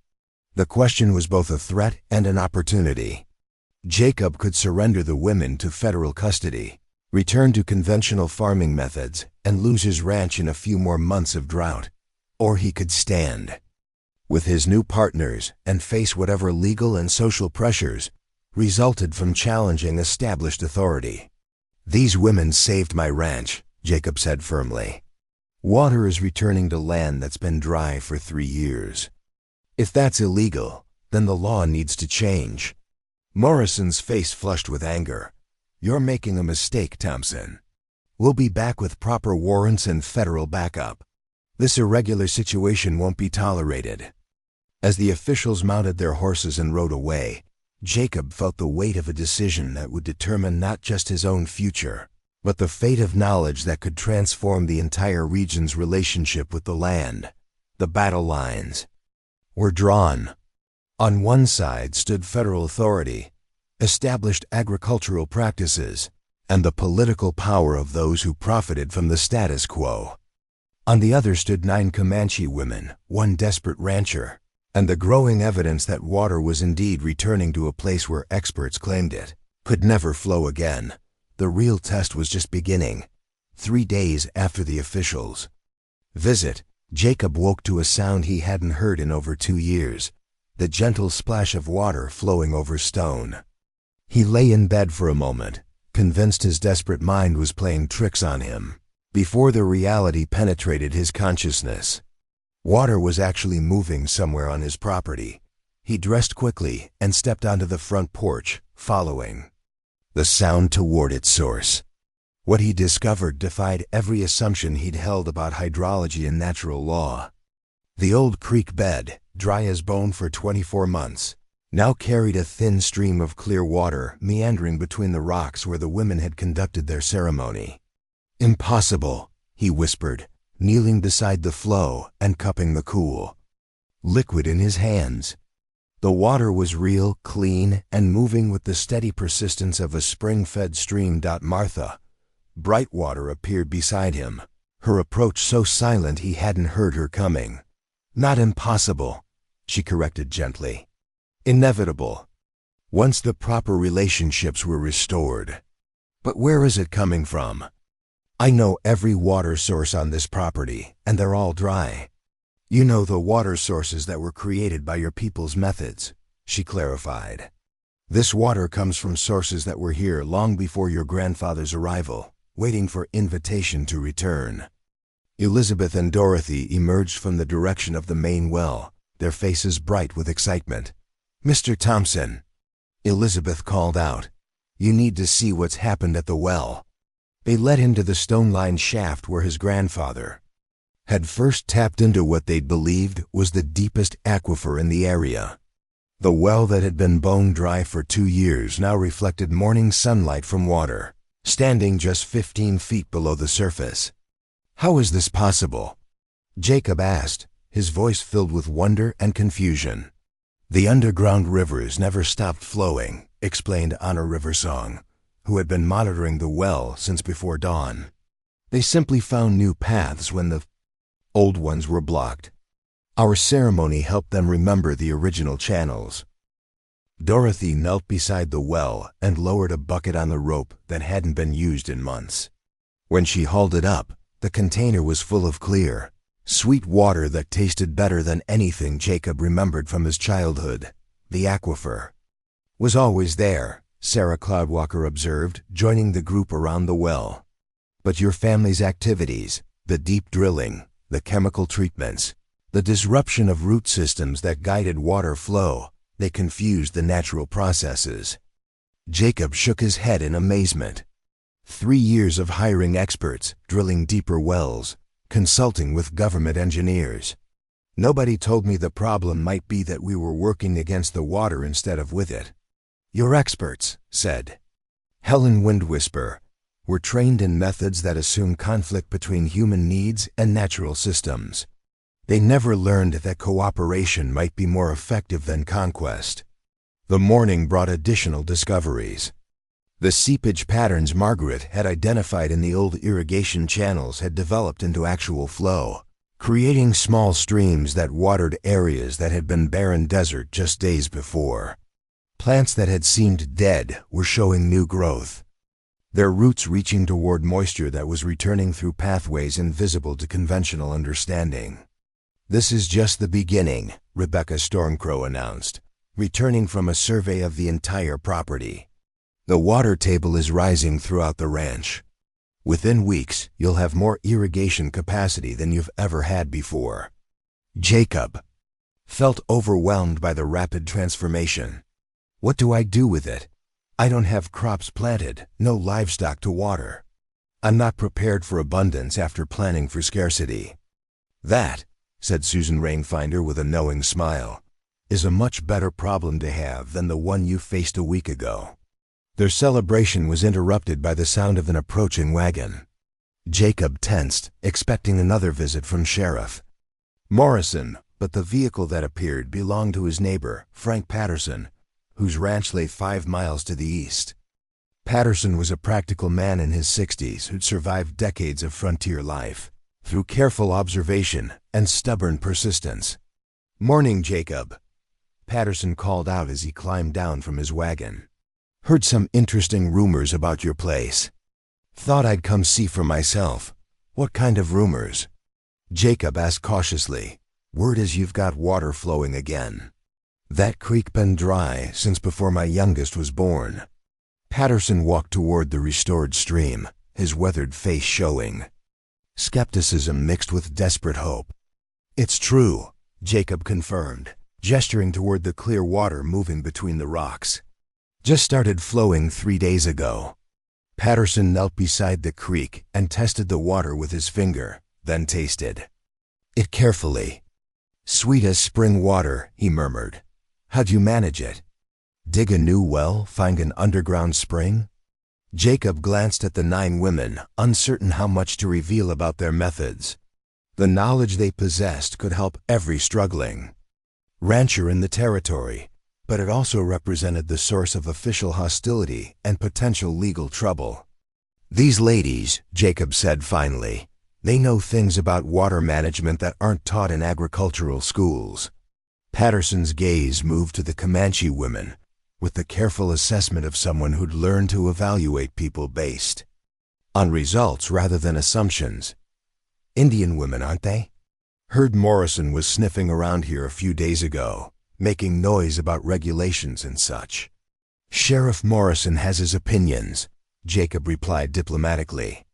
The question was both a threat and an opportunity. Jacob could surrender the women to federal custody, return to conventional farming methods, and lose his ranch in a few more months of drought. Or he could stand with his new partners and face whatever legal and social pressures resulted from challenging established authority. "These women saved my ranch," Jacob said firmly. "Water is returning to land that's been dry for 3 years. If that's illegal, then the law needs to change." Morrison's face flushed with anger. "You're making a mistake, Thompson. We'll be back with proper warrants and federal backup. This irregular situation won't be tolerated." As the officials mounted their horses and rode away, Jacob felt the weight of a decision that would determine not just his own future, but the fate of knowledge that could transform the entire region's relationship with the land. The battle lines were drawn. On one side stood federal authority, established agricultural practices, and the political power of those who profited from the status quo. On the other stood 9 Comanche women, 1 desperate rancher, and the growing evidence that water was indeed returning to a place where experts claimed it could never flow again. The real test was just beginning. 3 days after the officials' visit, Jacob woke to a sound he hadn't heard in over 2 years, the gentle splash of water flowing over stone. He lay in bed for a moment, convinced his desperate mind was playing tricks on him, before the reality penetrated his consciousness. Water was actually moving somewhere on his property. He dressed quickly and stepped onto the front porch, following the sound toward its source. What he discovered defied every assumption he'd held about hydrology and natural law. The old creek bed, dry as bone for 24 months, now carried a thin stream of clear water meandering between the rocks where the women had conducted their ceremony. "Impossible," he whispered, kneeling beside the flow and cupping the cool liquid in his hands. The water was real, clean, and moving with the steady persistence of a spring-fed stream. Martha, Brightwater, appeared beside him, her approach so silent he hadn't heard her coming. "Not impossible," she corrected gently. "Inevitable, once the proper relationships were restored." "But where is it coming from?" "I know every water source on this property, and they're all dry." "You know the water sources that were created by your people's methods," she clarified. "This water comes from sources that were here long before your grandfather's arrival, waiting for invitation to return." Elizabeth and Dorothy emerged from the direction of the main well, their faces bright with excitement. "Mr. Thompson," Elizabeth called out, "you need to see what's happened at the well." They led him to the stone-lined shaft where his grandfather had first tapped into what they'd believed was the deepest aquifer in the area. The well that had been bone dry for 2 years now reflected morning sunlight from water, standing just 15 feet below the surface. "How is this possible?" Jacob asked, his voice filled with wonder and confusion. "The underground rivers never stopped flowing," explained Anna Riversong, who had been monitoring the well since before dawn. "They simply found new paths when the old ones were blocked. Our ceremony helped them remember the original channels." Dorothy knelt beside the well and lowered a bucket on the rope that hadn't been used in months. When she hauled it up, the container was full of clear, sweet water that tasted better than anything Jacob remembered from his childhood. The aquifer was always there, Sarah Cloudwalker observed, joining the group around the well. "But your family's activities, the deep drilling, the chemical treatments, the disruption of root systems that guided water flow, they confused the natural processes." Jacob shook his head in amazement. 3 years of hiring experts, drilling deeper wells, consulting with government engineers. Nobody told me the problem might be that we were working against the water instead of with it. "Your experts," said Helen Windwhisper, "were trained in methods that assume conflict between human needs and natural systems. They never learned that cooperation might be more effective than conquest." The morning brought additional discoveries. The seepage patterns Margaret had identified in the old irrigation channels had developed into actual flow, creating small streams that watered areas that had been barren desert just days before. Plants that had seemed dead were showing new growth, their roots reaching toward moisture that was returning through pathways invisible to conventional understanding. "This is just the beginning," Rebecca Stormcrow announced, returning from a survey of the entire property. "The water table is rising throughout the ranch. Within weeks, you'll have more irrigation capacity than you've ever had before." Jacob felt overwhelmed by the rapid transformation. "What do I do with it? I don't have crops planted, no livestock to water. I'm not prepared for abundance after planning for scarcity." "That," said Susan Rainfinder with a knowing smile, "is a much better problem to have than the one you faced a week ago." Their celebration was interrupted by the sound of an approaching wagon. Jacob tensed, expecting another visit from Sheriff Morrison, but the vehicle that appeared belonged to his neighbor, Frank Patterson, whose ranch lay 5 miles to the east. Patterson was a practical man in his 60s who'd survived decades of frontier life through careful observation and stubborn persistence. "Morning, Jacob," Patterson called out as he climbed down from his wagon. "Heard some interesting rumors about your place. Thought I'd come see for myself. What kind of rumors?" Jacob asked cautiously. "Word is you've got water flowing again. That creek been dry since before my youngest was born." Patterson walked toward the restored stream, his weathered face showing skepticism mixed with desperate hope. "It's true," Jacob confirmed, gesturing toward the clear water moving between the rocks. "Just started flowing 3 days ago." Patterson knelt beside the creek and tested the water with his finger, then tasted it carefully. "Sweet as spring water," he murmured. "How'd you manage it? Dig a new well, find an underground spring?" Jacob glanced at the 9 women, uncertain how much to reveal about their methods. The knowledge they possessed could help every struggling rancher in the territory, but it also represented the source of official hostility and potential legal trouble. "These ladies," Jacob said finally, "they know things about water management that aren't taught in agricultural schools." Patterson's gaze moved to the Comanche women, with the careful assessment of someone who'd learned to evaluate people based on results rather than assumptions. "Indian women, aren't they? Heard Morrison was sniffing around here a few days ago, making noise about regulations and such." "Sheriff Morrison has his opinions," Jacob replied diplomatically.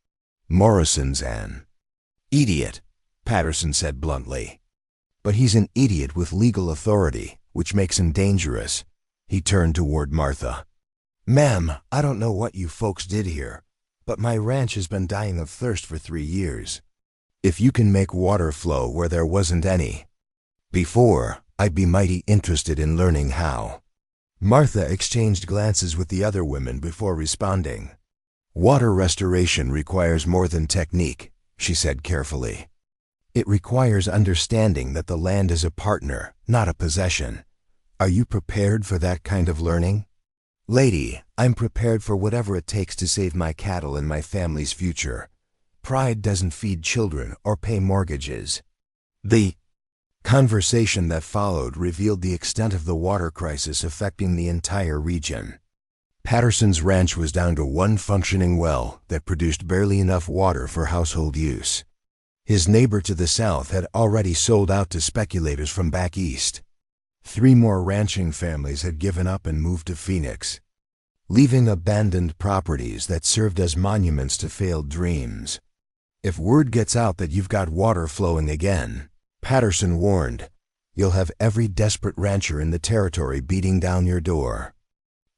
"Morrison's an idiot," Patterson said bluntly. "But he's an idiot with legal authority, which makes him dangerous." He turned toward Martha. "Ma'am, I don't know what you folks did here, but my ranch has been dying of thirst for 3 years. If you can make water flow where there wasn't any before, I'd be mighty interested in learning how." Martha exchanged glances with the other women before responding. "Water restoration requires more than technique," she said carefully. "It requires understanding that the land is a partner, not a possession. Are you prepared for that kind of learning?" "Lady, I'm prepared for whatever it takes to save my cattle and my family's future. Pride doesn't feed children or pay mortgages." The conversation that followed revealed the extent of the water crisis affecting the entire region. Patterson's ranch was down to 1 functioning well that produced barely enough water for household use. His neighbor to the south had already sold out to speculators from back east. 3 more ranching families had given up and moved to Phoenix, leaving abandoned properties that served as monuments to failed dreams. "If word gets out that you've got water flowing again," Patterson warned, "you'll have every desperate rancher in the territory beating down your door.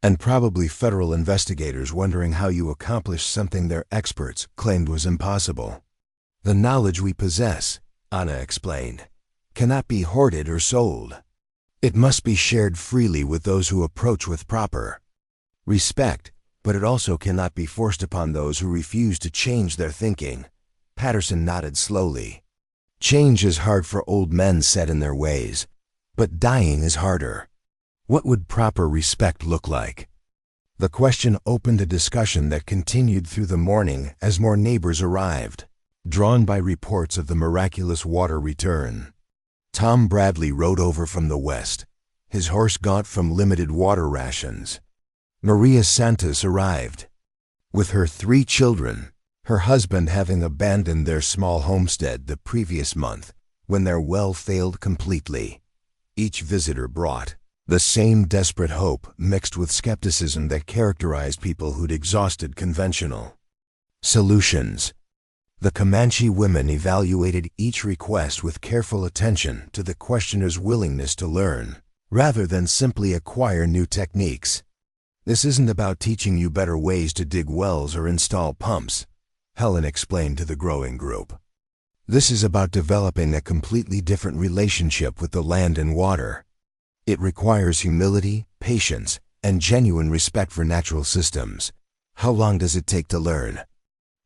And probably federal investigators wondering how you accomplished something their experts claimed was impossible." "The knowledge we possess," Anna explained, "cannot be hoarded or sold. It must be shared freely with those who approach with proper respect, but it also cannot be forced upon those who refuse to change their thinking." Patterson nodded slowly. "Change is hard for old men set in their ways, but dying is harder. What would proper respect look like?" The question opened a discussion that continued through the morning as more neighbors arrived, drawn by reports of the miraculous water return. Tom Bradley rode over from the west, his horse gaunt from limited water rations. Maria Santos arrived with her 3 children, her husband having abandoned their small homestead the previous month when their well failed completely. Each visitor brought the same desperate hope mixed with skepticism that characterized people who'd exhausted conventional solutions. The Comanche women evaluated each request with careful attention to the questioner's willingness to learn, rather than simply acquire new techniques. "This isn't about teaching you better ways to dig wells or install pumps," Helen explained to the growing group. "This is about developing a completely different relationship with the land and water. It requires humility, patience, and genuine respect for natural systems." "How long does it take to learn?"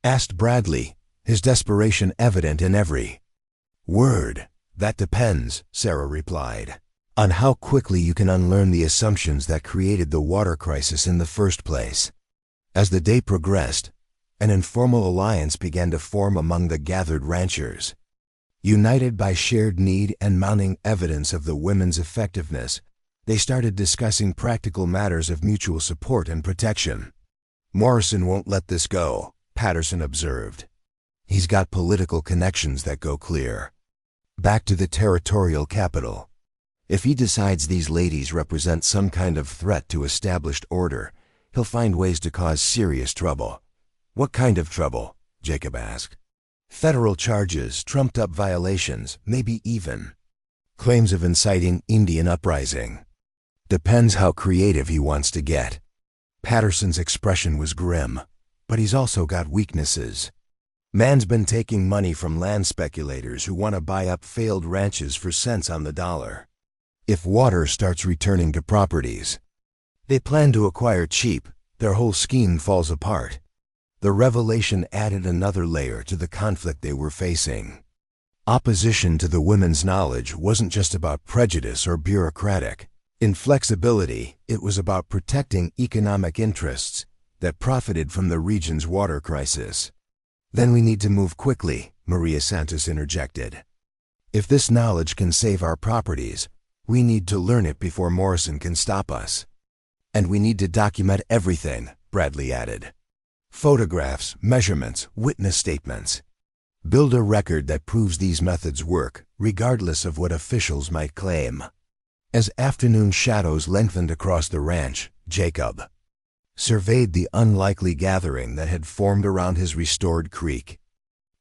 asked Bradley, his desperation evident in every word. "That depends," Sarah replied, "on how quickly you can unlearn the assumptions that created the water crisis in the first place." As the day progressed, an informal alliance began to form among the gathered ranchers. United by shared need and mounting evidence of the women's effectiveness, they started discussing practical matters of mutual support and protection. "Morrison won't let this go," Patterson observed. "He's got political connections that go clear back to the territorial capital. If he decides these ladies represent some kind of threat to established order, he'll find ways to cause serious trouble." "What kind of trouble?" Jacob asked. "Federal charges, trumped-up violations, maybe even claims of inciting Indian uprising. Depends how creative he wants to get." Patterson's expression was grim, but he's also got weaknesses. "Man's been taking money from land speculators who want to buy up failed ranches for cents on the dollar. If water starts returning to properties they plan to acquire cheap, their whole scheme falls apart." The revelation added another layer to the conflict they were facing. Opposition to the women's knowledge wasn't just about prejudice or bureaucratic inflexibility, it was about protecting economic interests that profited from the region's water crisis. "Then we need to move quickly," Maria Santos interjected. "If this knowledge can save our properties, we need to learn it before Morrison can stop us. And we need to document everything," Bradley added. "Photographs, measurements, witness statements. Build a record that proves these methods work, regardless of what officials might claim." As afternoon shadows lengthened across the ranch, Jacob surveyed the unlikely gathering that had formed around his restored creek.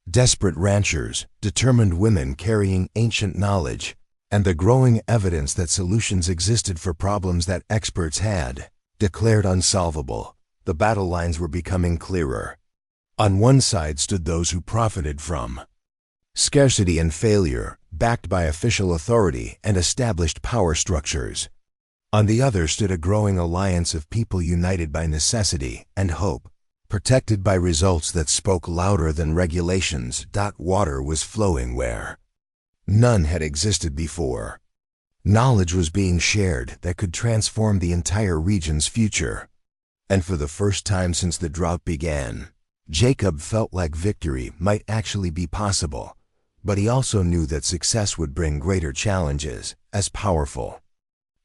Desperate ranchers, determined women carrying ancient knowledge, and the growing evidence that solutions existed for problems that experts had declared unsolvable. The battle lines were becoming clearer. On one side stood those who profited from scarcity and failure, backed by official authority and established power structures. On the other stood a growing alliance of people united by necessity and hope, protected by results that spoke louder than regulations. Water was flowing where none had existed before. Knowledge was being shared that could transform the entire region's future. And for the first time since the drought began, Jacob felt like victory might actually be possible, but he also knew that success would bring greater challenges, as powerful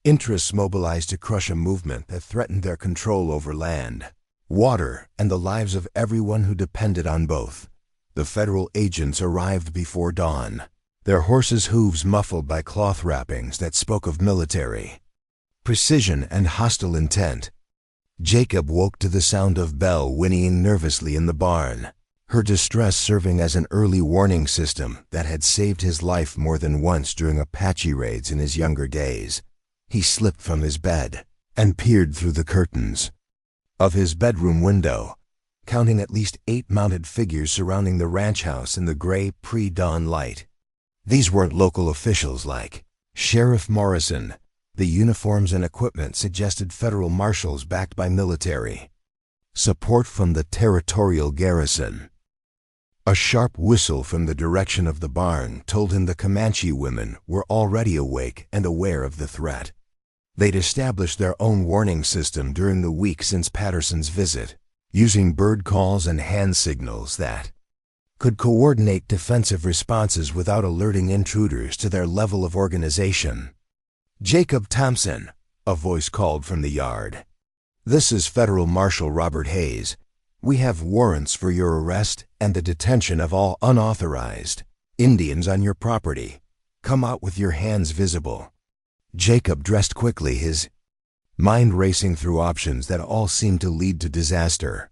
interests mobilized to crush a movement that threatened their control over land, water, and the lives of everyone who depended on both. The federal agents arrived before dawn, their horses' hooves muffled by cloth wrappings that spoke of military precision and hostile intent. Jacob woke to the sound of Belle whinnying nervously in the barn, her distress serving as an early warning system that had saved his life more than once during Apache raids in his younger days. He slipped from his bed and peered through the curtains of his bedroom window, counting at least 8 mounted figures surrounding the ranch house in the gray pre-dawn light. These weren't local officials like Sheriff Morrison. The uniforms and equipment suggested federal marshals backed by military support from the territorial garrison. A sharp whistle from the direction of the barn told him the Comanche women were already awake and aware of the threat. They'd established their own warning system during the week since Patterson's visit, using bird calls and hand signals that could coordinate defensive responses without alerting intruders to their level of organization. "Jacob Thompson," a voice called from the yard. "This is Federal Marshal Robert Hayes. We have warrants for your arrest and the detention of all unauthorized Indians on your property. Come out with your hands visible." Jacob dressed quickly, his mind racing through options that all seemed to lead to disaster.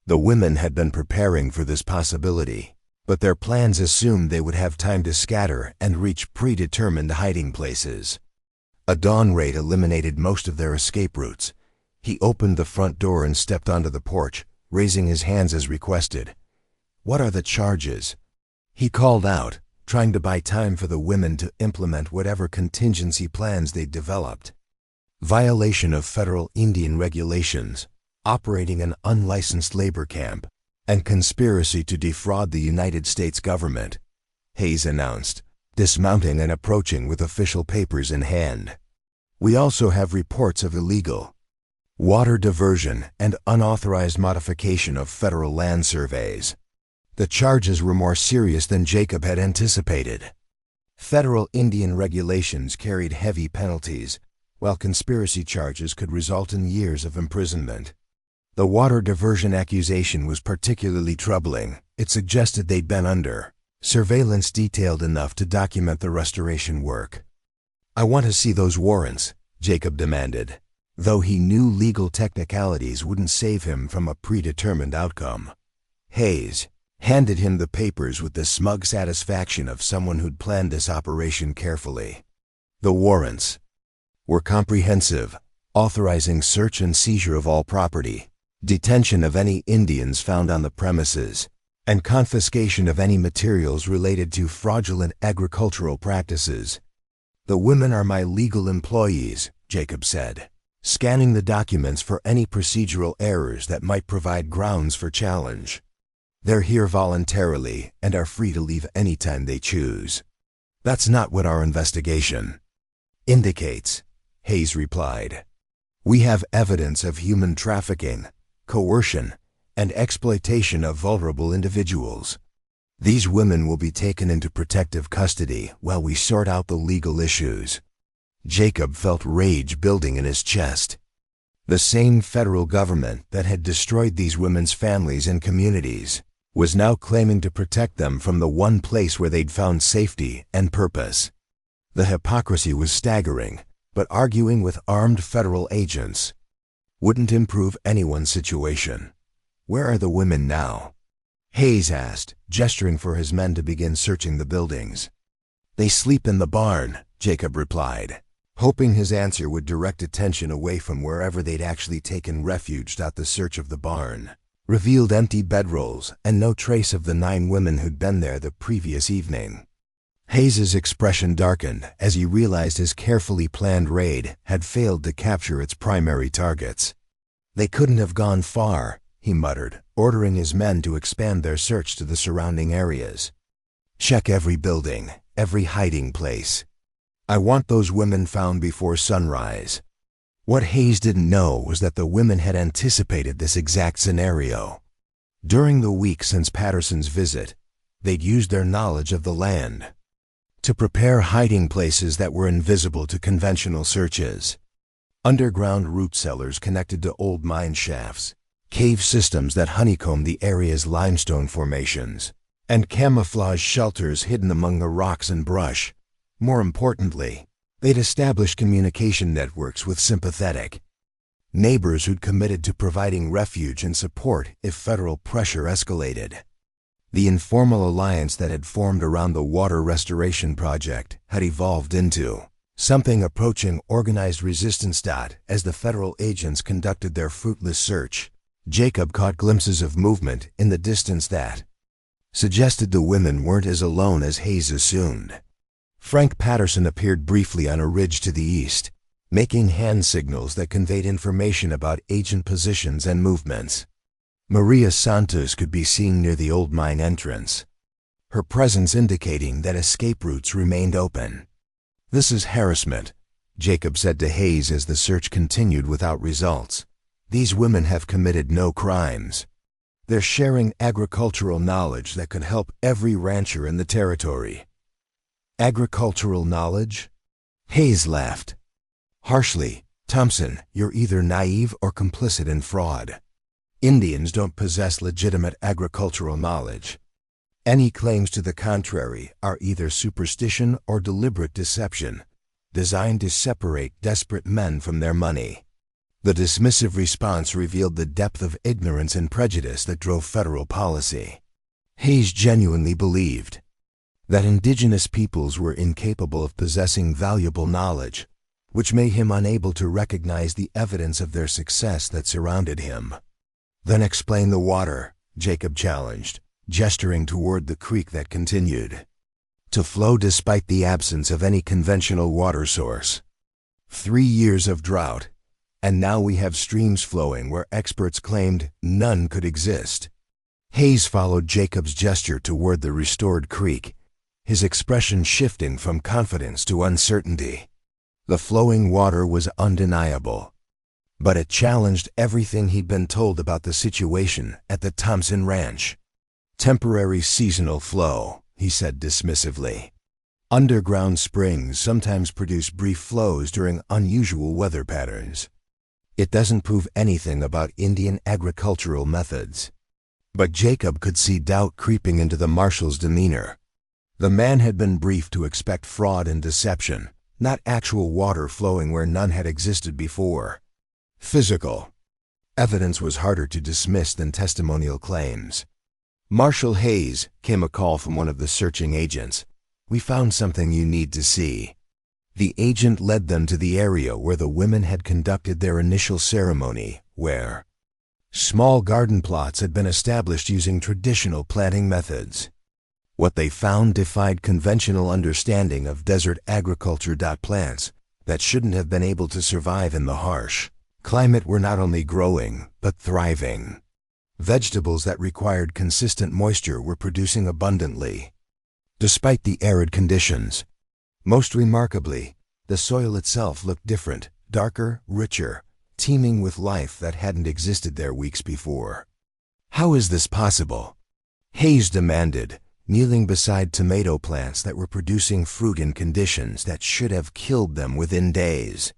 The women had been preparing for this possibility, but their plans assumed they would have time to scatter and reach predetermined hiding places. A dawn raid eliminated most of their escape routes. He opened the front door and stepped onto the porch, raising his hands as requested. "What are the charges?" he called out, trying to buy time for the women to implement whatever contingency plans they'd developed. Violation of federal Indian regulations, operating an unlicensed labor camp, and conspiracy to defraud the United States government, Hayes announced, dismounting and approaching with official papers in hand. "We also have reports of illegal water diversion and unauthorized modification of federal land surveys." The charges were more serious than Jacob had anticipated. Federal Indian regulations carried heavy penalties, while conspiracy charges could result in years of imprisonment. The water diversion accusation was particularly troubling. It suggested they'd been under surveillance detailed enough to document the restoration work. "I want to see those warrants," Jacob demanded, though he knew legal technicalities wouldn't save him from a predetermined outcome. Hayes handed him the papers with the smug satisfaction of someone who'd planned this operation carefully. The warrants were comprehensive, authorizing search and seizure of all property, detention of any Indians found on the premises, and confiscation of any materials related to fraudulent agricultural practices. "The women are my legal employees," Jacob said, scanning the documents for any procedural errors that might provide grounds for challenge. "They're here voluntarily and are free to leave anytime they choose." "That's not what our investigation indicates," Hayes replied. "We have evidence of human trafficking, coercion, and exploitation of vulnerable individuals. These women will be taken into protective custody while we sort out the legal issues." Jacob felt rage building in his chest. The same federal government that had destroyed these women's families and communities was now claiming to protect them from the one place where they'd found safety and purpose. The hypocrisy was staggering, but arguing with armed federal agents wouldn't improve anyone's situation. "Where are the women now?" Hayes asked, gesturing for his men to begin searching the buildings. "They sleep in the barn," Jacob replied, hoping his answer would direct attention away from wherever they'd actually taken refuge. The search of the barn revealed empty bedrolls and no trace of the 9 women who'd been there the previous evening. Hayes's expression darkened as he realized his carefully planned raid had failed to capture its primary targets. "They couldn't have gone far," he muttered, ordering his men to expand their search to the surrounding areas. "Check every building, every hiding place. I want those women found before sunrise." What Hayes didn't know was that the women had anticipated this exact scenario. During the week since Patterson's visit, they'd used their knowledge of the land to prepare hiding places that were invisible to conventional searches. Underground root cellars connected to old mine shafts, cave systems that honeycombed the area's limestone formations, and camouflage shelters hidden among the rocks and brush. More importantly, they'd established communication networks with sympathetic neighbors who'd committed to providing refuge and support if federal pressure escalated. The informal alliance that had formed around the water restoration project had evolved into something approaching organized resistance. As the federal agents conducted their fruitless search, Jacob caught glimpses of movement in the distance that suggested the women weren't as alone as Hayes assumed. Frank Patterson appeared briefly on a ridge to the east, making hand signals that conveyed information about agent positions and movements. Maria Santos could be seen near the old mine entrance, her presence indicating that escape routes remained open. "This is harassment," Jacob said to Hayes as the search continued without results. "These women have committed no crimes. They're sharing agricultural knowledge that could help every rancher in the territory." "Agricultural knowledge?" Hayes laughed harshly. "Thompson, you're either naive or complicit in fraud. Indians don't possess legitimate agricultural knowledge. Any claims to the contrary are either superstition or deliberate deception, designed to separate desperate men from their money." The dismissive response revealed the depth of ignorance and prejudice that drove federal policy. Hayes genuinely believed that indigenous peoples were incapable of possessing valuable knowledge, which made him unable to recognize the evidence of their success that surrounded him. "Then explain the water," Jacob challenged, gesturing toward the creek that continued to flow despite the absence of any conventional water source. 3 years of drought, and now we have streams flowing where experts claimed none could exist. Hayes followed Jacob's gesture toward the restored creek, his expression shifting from confidence to uncertainty. The flowing water was undeniable, but it challenged everything he'd been told about the situation at the Thompson Ranch. Temporary seasonal flow, he said dismissively. Underground springs sometimes produce brief flows during unusual weather patterns. It doesn't prove anything about Indian agricultural methods. But Jacob could see doubt creeping into the marshal's demeanor. The man had been briefed to expect fraud and deception, not actual water flowing where none had existed before. Physical evidence was harder to dismiss than testimonial claims. "Marshal Hayes," came a call from one of the searching agents. "We found something you need to see." The agent led them to the area where the women had conducted their initial ceremony, where small garden plots had been established using traditional planting methods. What they found defied conventional understanding of desert agriculture. Plants that shouldn't have been able to survive in the harsh climate were not only growing, but thriving. Vegetables that required consistent moisture were producing abundantly, despite the arid conditions. Most remarkably, the soil itself looked different, darker, richer, teeming with life that hadn't existed there weeks before. "How is this possible?" Hayes demanded, kneeling beside tomato plants that were producing fruit in conditions that should have killed them within days.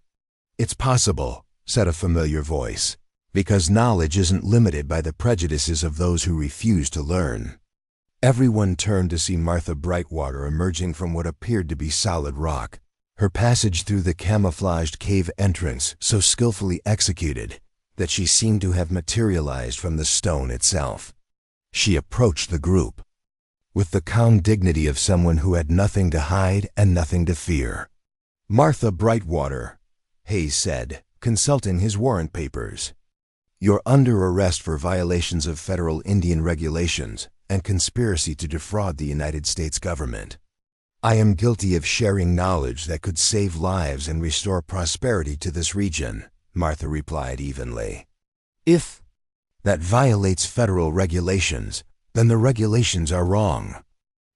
"It's possible," said a familiar voice, "because knowledge isn't limited by the prejudices of those who refuse to learn." Everyone turned to see Martha Brightwater emerging from what appeared to be solid rock, her passage through the camouflaged cave entrance so skillfully executed that she seemed to have materialized from the stone itself. She approached the group with the calm dignity of someone who had nothing to hide and nothing to fear. "Martha Brightwater," Hayes said, consulting his warrant papers. "You're under arrest for violations of federal Indian regulations and conspiracy to defraud the United States government." "I am guilty of sharing knowledge that could save lives and restore prosperity to this region," Martha replied evenly. "If that violates federal regulations, then the regulations are wrong."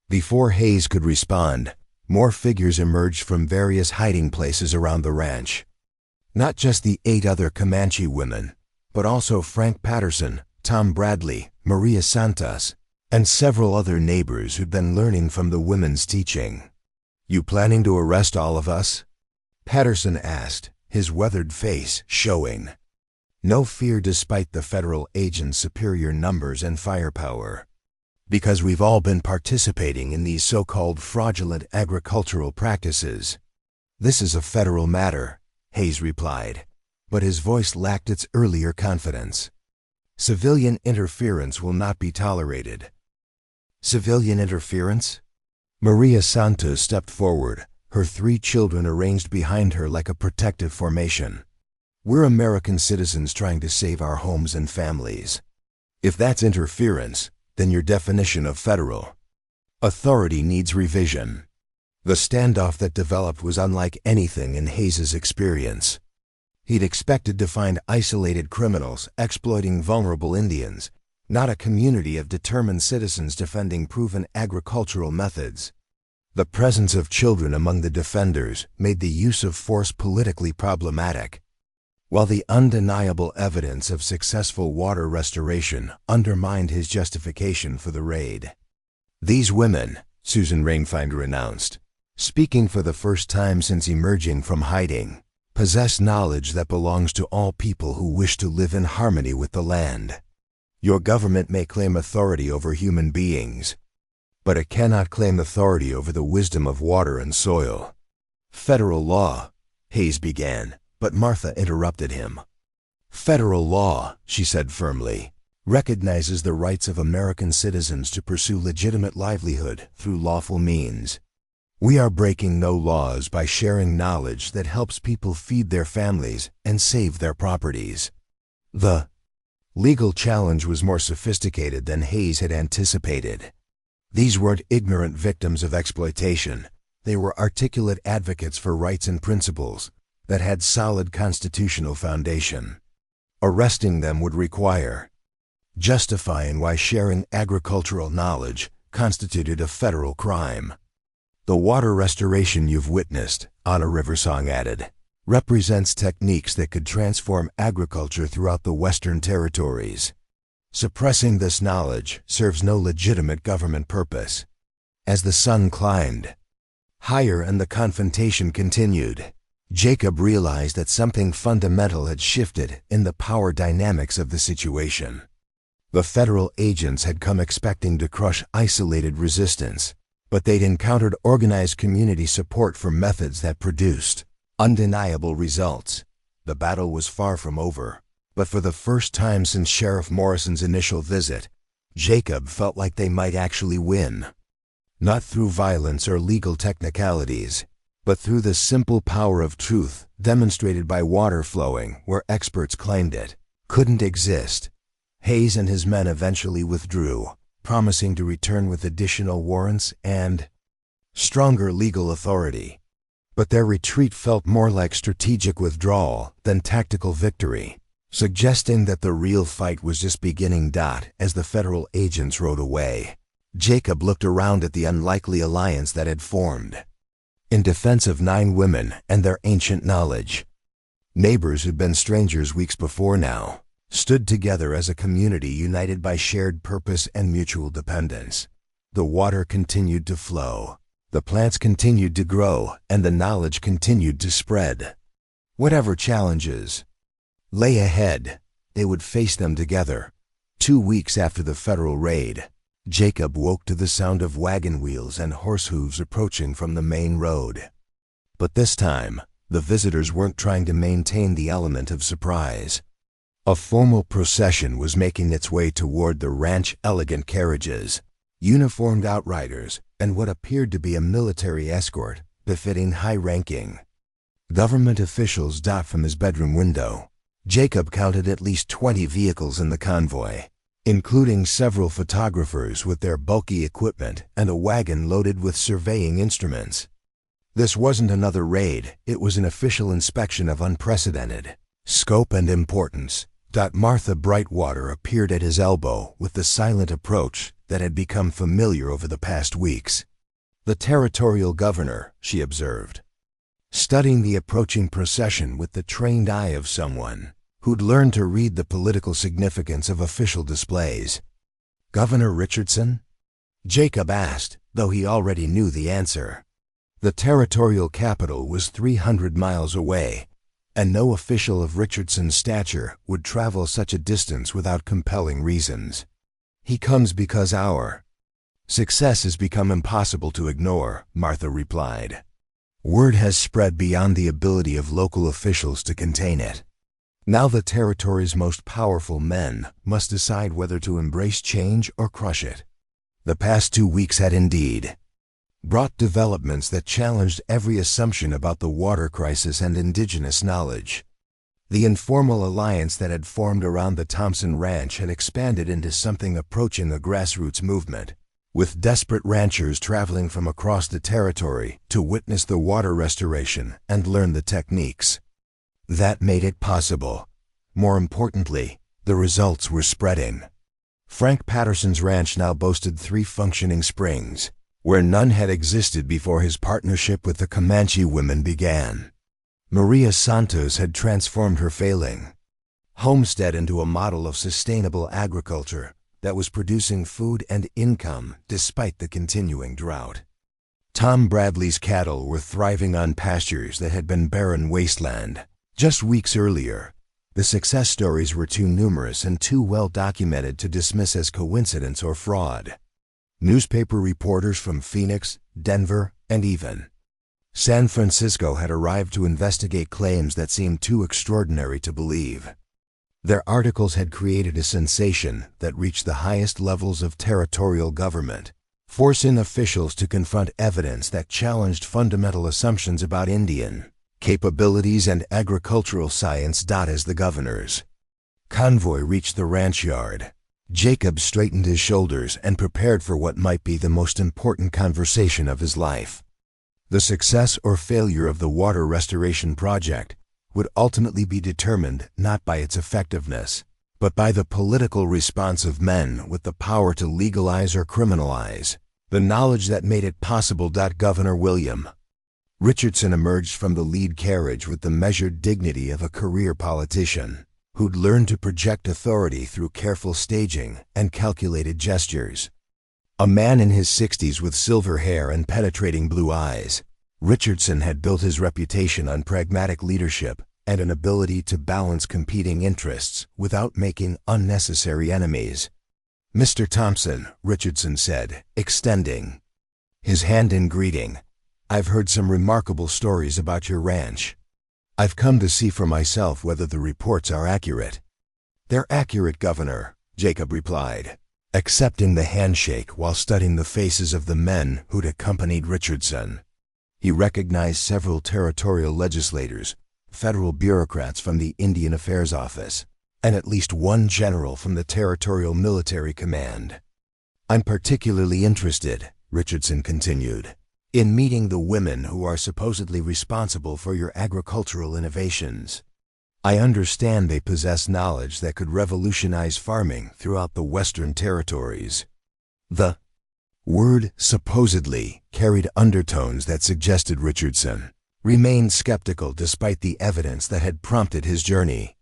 Before Hayes could respond, more figures emerged from various hiding places around the ranch. Not just the 8 other Comanche women, but also Frank Patterson, Tom Bradley, Maria Santos, and several other neighbors who'd been learning from the women's teaching. "You planning to arrest all of us?" Patterson asked, his weathered face showing no fear despite the federal agents' superior numbers and firepower. "Because we've all been participating in these so-called fraudulent agricultural practices." "This is a federal matter," Hayes replied, but his voice lacked its earlier confidence. "Civilian interference will not be tolerated." "Civilian interference?" Maria Santos stepped forward, her 3 children arranged behind her like a protective formation. "We're American citizens trying to save our homes and families. If that's interference, then your definition of federal authority needs revision." The standoff that developed was unlike anything in Hayes's experience. He'd expected to find isolated criminals exploiting vulnerable Indians, not a community of determined citizens defending proven agricultural methods. The presence of children among the defenders made the use of force politically problematic, while the undeniable evidence of successful water restoration undermined his justification for the raid. "These women," Susan Rainfinder announced, speaking for the first time since emerging from hiding, "possess knowledge that belongs to all people who wish to live in harmony with the land. Your government may claim authority over human beings, but it cannot claim authority over the wisdom of water and soil." "Federal law," Hayes began, but Martha interrupted him. "Federal law," she said firmly, "recognizes the rights of American citizens to pursue legitimate livelihood through lawful means. We are breaking no laws by sharing knowledge that helps people feed their families and save their properties." The legal challenge was more sophisticated than Hayes had anticipated. These weren't ignorant victims of exploitation. They were articulate advocates for rights and principles that had solid constitutional foundation. Arresting them would require justifying why sharing agricultural knowledge constituted a federal crime. "The water restoration you've witnessed," Anna Riversong added, "represents techniques that could transform agriculture throughout the Western Territories. Suppressing this knowledge serves no legitimate government purpose. As the sun climbed higher and the confrontation continued, Jacob realized that something fundamental had shifted in the power dynamics of the situation. The federal agents had come expecting to crush isolated resistance, but they'd encountered organized community support for methods that produced undeniable results. The battle was far from over, but for the first time since Sheriff Morrison's initial visit, Jacob felt like they might actually win. Not through violence or legal technicalities, but through the simple power of truth demonstrated by water flowing where experts claimed it couldn't exist. Hayes and his men eventually withdrew, promising to return with additional warrants and stronger legal authority. But their retreat felt more like strategic withdrawal than tactical victory, suggesting that the real fight was just beginning. As the federal agents rode away, Jacob looked around at the unlikely alliance that had formed. In defense of 9 women and their ancient knowledge, neighbors who'd been strangers weeks before now stood together as a community united by shared purpose and mutual dependence. The water continued to flow, the plants continued to grow, and the knowledge continued to spread. Whatever challenges lay ahead, they would face them together. 2 weeks after the federal raid, Jacob woke to the sound of wagon wheels and horse hooves approaching from the main road. But this time, the visitors weren't trying to maintain the element of surprise. A formal procession was making its way toward the ranch. Elegant carriages, uniformed outriders, and what appeared to be a military escort befitting high-ranking government officials. From his bedroom window, Jacob counted at least 20 vehicles in the convoy, including several photographers with their bulky equipment and a wagon loaded with surveying instruments. This wasn't another raid, it was an official inspection of unprecedented scope and importance. Martha Brightwater appeared at his elbow with the silent approach that had become familiar over the past weeks. "The territorial governor," she observed, studying the approaching procession with the trained eye of someone who'd learned to read the political significance of official displays. "Governor Richardson?" Jacob asked, though he already knew the answer. The territorial capital was 300 miles away, and no official of Richardson's stature would travel such a distance without compelling reasons. "He comes because our success has become impossible to ignore," Martha replied. "Word has spread beyond the ability of local officials to contain it. Now the territory's most powerful men must decide whether to embrace change or crush it." The past 2 weeks had indeed brought developments that challenged every assumption about the water crisis and indigenous knowledge. The informal alliance that had formed around the Thompson Ranch had expanded into something approaching a grassroots movement, with desperate ranchers traveling from across the territory to witness the water restoration and learn the techniques that made it possible. More importantly, the results were spreading. Frank Patterson's ranch now boasted 3 functioning springs, where none had existed before his partnership with the Comanche women began. Maria Santos had transformed her failing homestead into a model of sustainable agriculture that was producing food and income despite the continuing drought. Tom Bradley's cattle were thriving on pastures that had been barren wasteland. Just weeks earlier, the success stories were too numerous and too well documented to dismiss as coincidence or fraud. Newspaper reporters from Phoenix, Denver, and even San Francisco had arrived to investigate claims that seemed too extraordinary to believe. Their articles had created a sensation that reached the highest levels of territorial government, forcing officials to confront evidence that challenged fundamental assumptions about Indian capabilities and agricultural science. As the governor's convoy reached the ranch yard, Jacob straightened his shoulders and prepared for what might be the most important conversation of his life. The success or failure of the water restoration project would ultimately be determined not by its effectiveness, but by the political response of men with the power to legalize or criminalize the knowledge that made it possible. Governor William Richardson emerged from the lead carriage with the measured dignity of a career politician. who'd learned to project authority through careful staging and calculated gestures. A man in his 60s with silver hair and penetrating blue eyes, Richardson had built his reputation on pragmatic leadership and an ability to balance competing interests without making unnecessary enemies. "Mr. Thompson," Richardson said, extending his hand in greeting, "I've heard some remarkable stories about your ranch. I've come to see for myself whether the reports are accurate." "They're accurate, Governor," Jacob replied, accepting the handshake while studying the faces of the men who'd accompanied Richardson. He recognized several territorial legislators, federal bureaucrats from the Indian Affairs Office, and at least one general from the Territorial Military Command. "I'm particularly interested," Richardson continued, "in meeting the women who are supposedly responsible for your agricultural innovations. I understand they possess knowledge that could revolutionize farming throughout the Western Territories." The word "supposedly" carried undertones that suggested Richardson remained skeptical despite the evidence that had prompted his journey.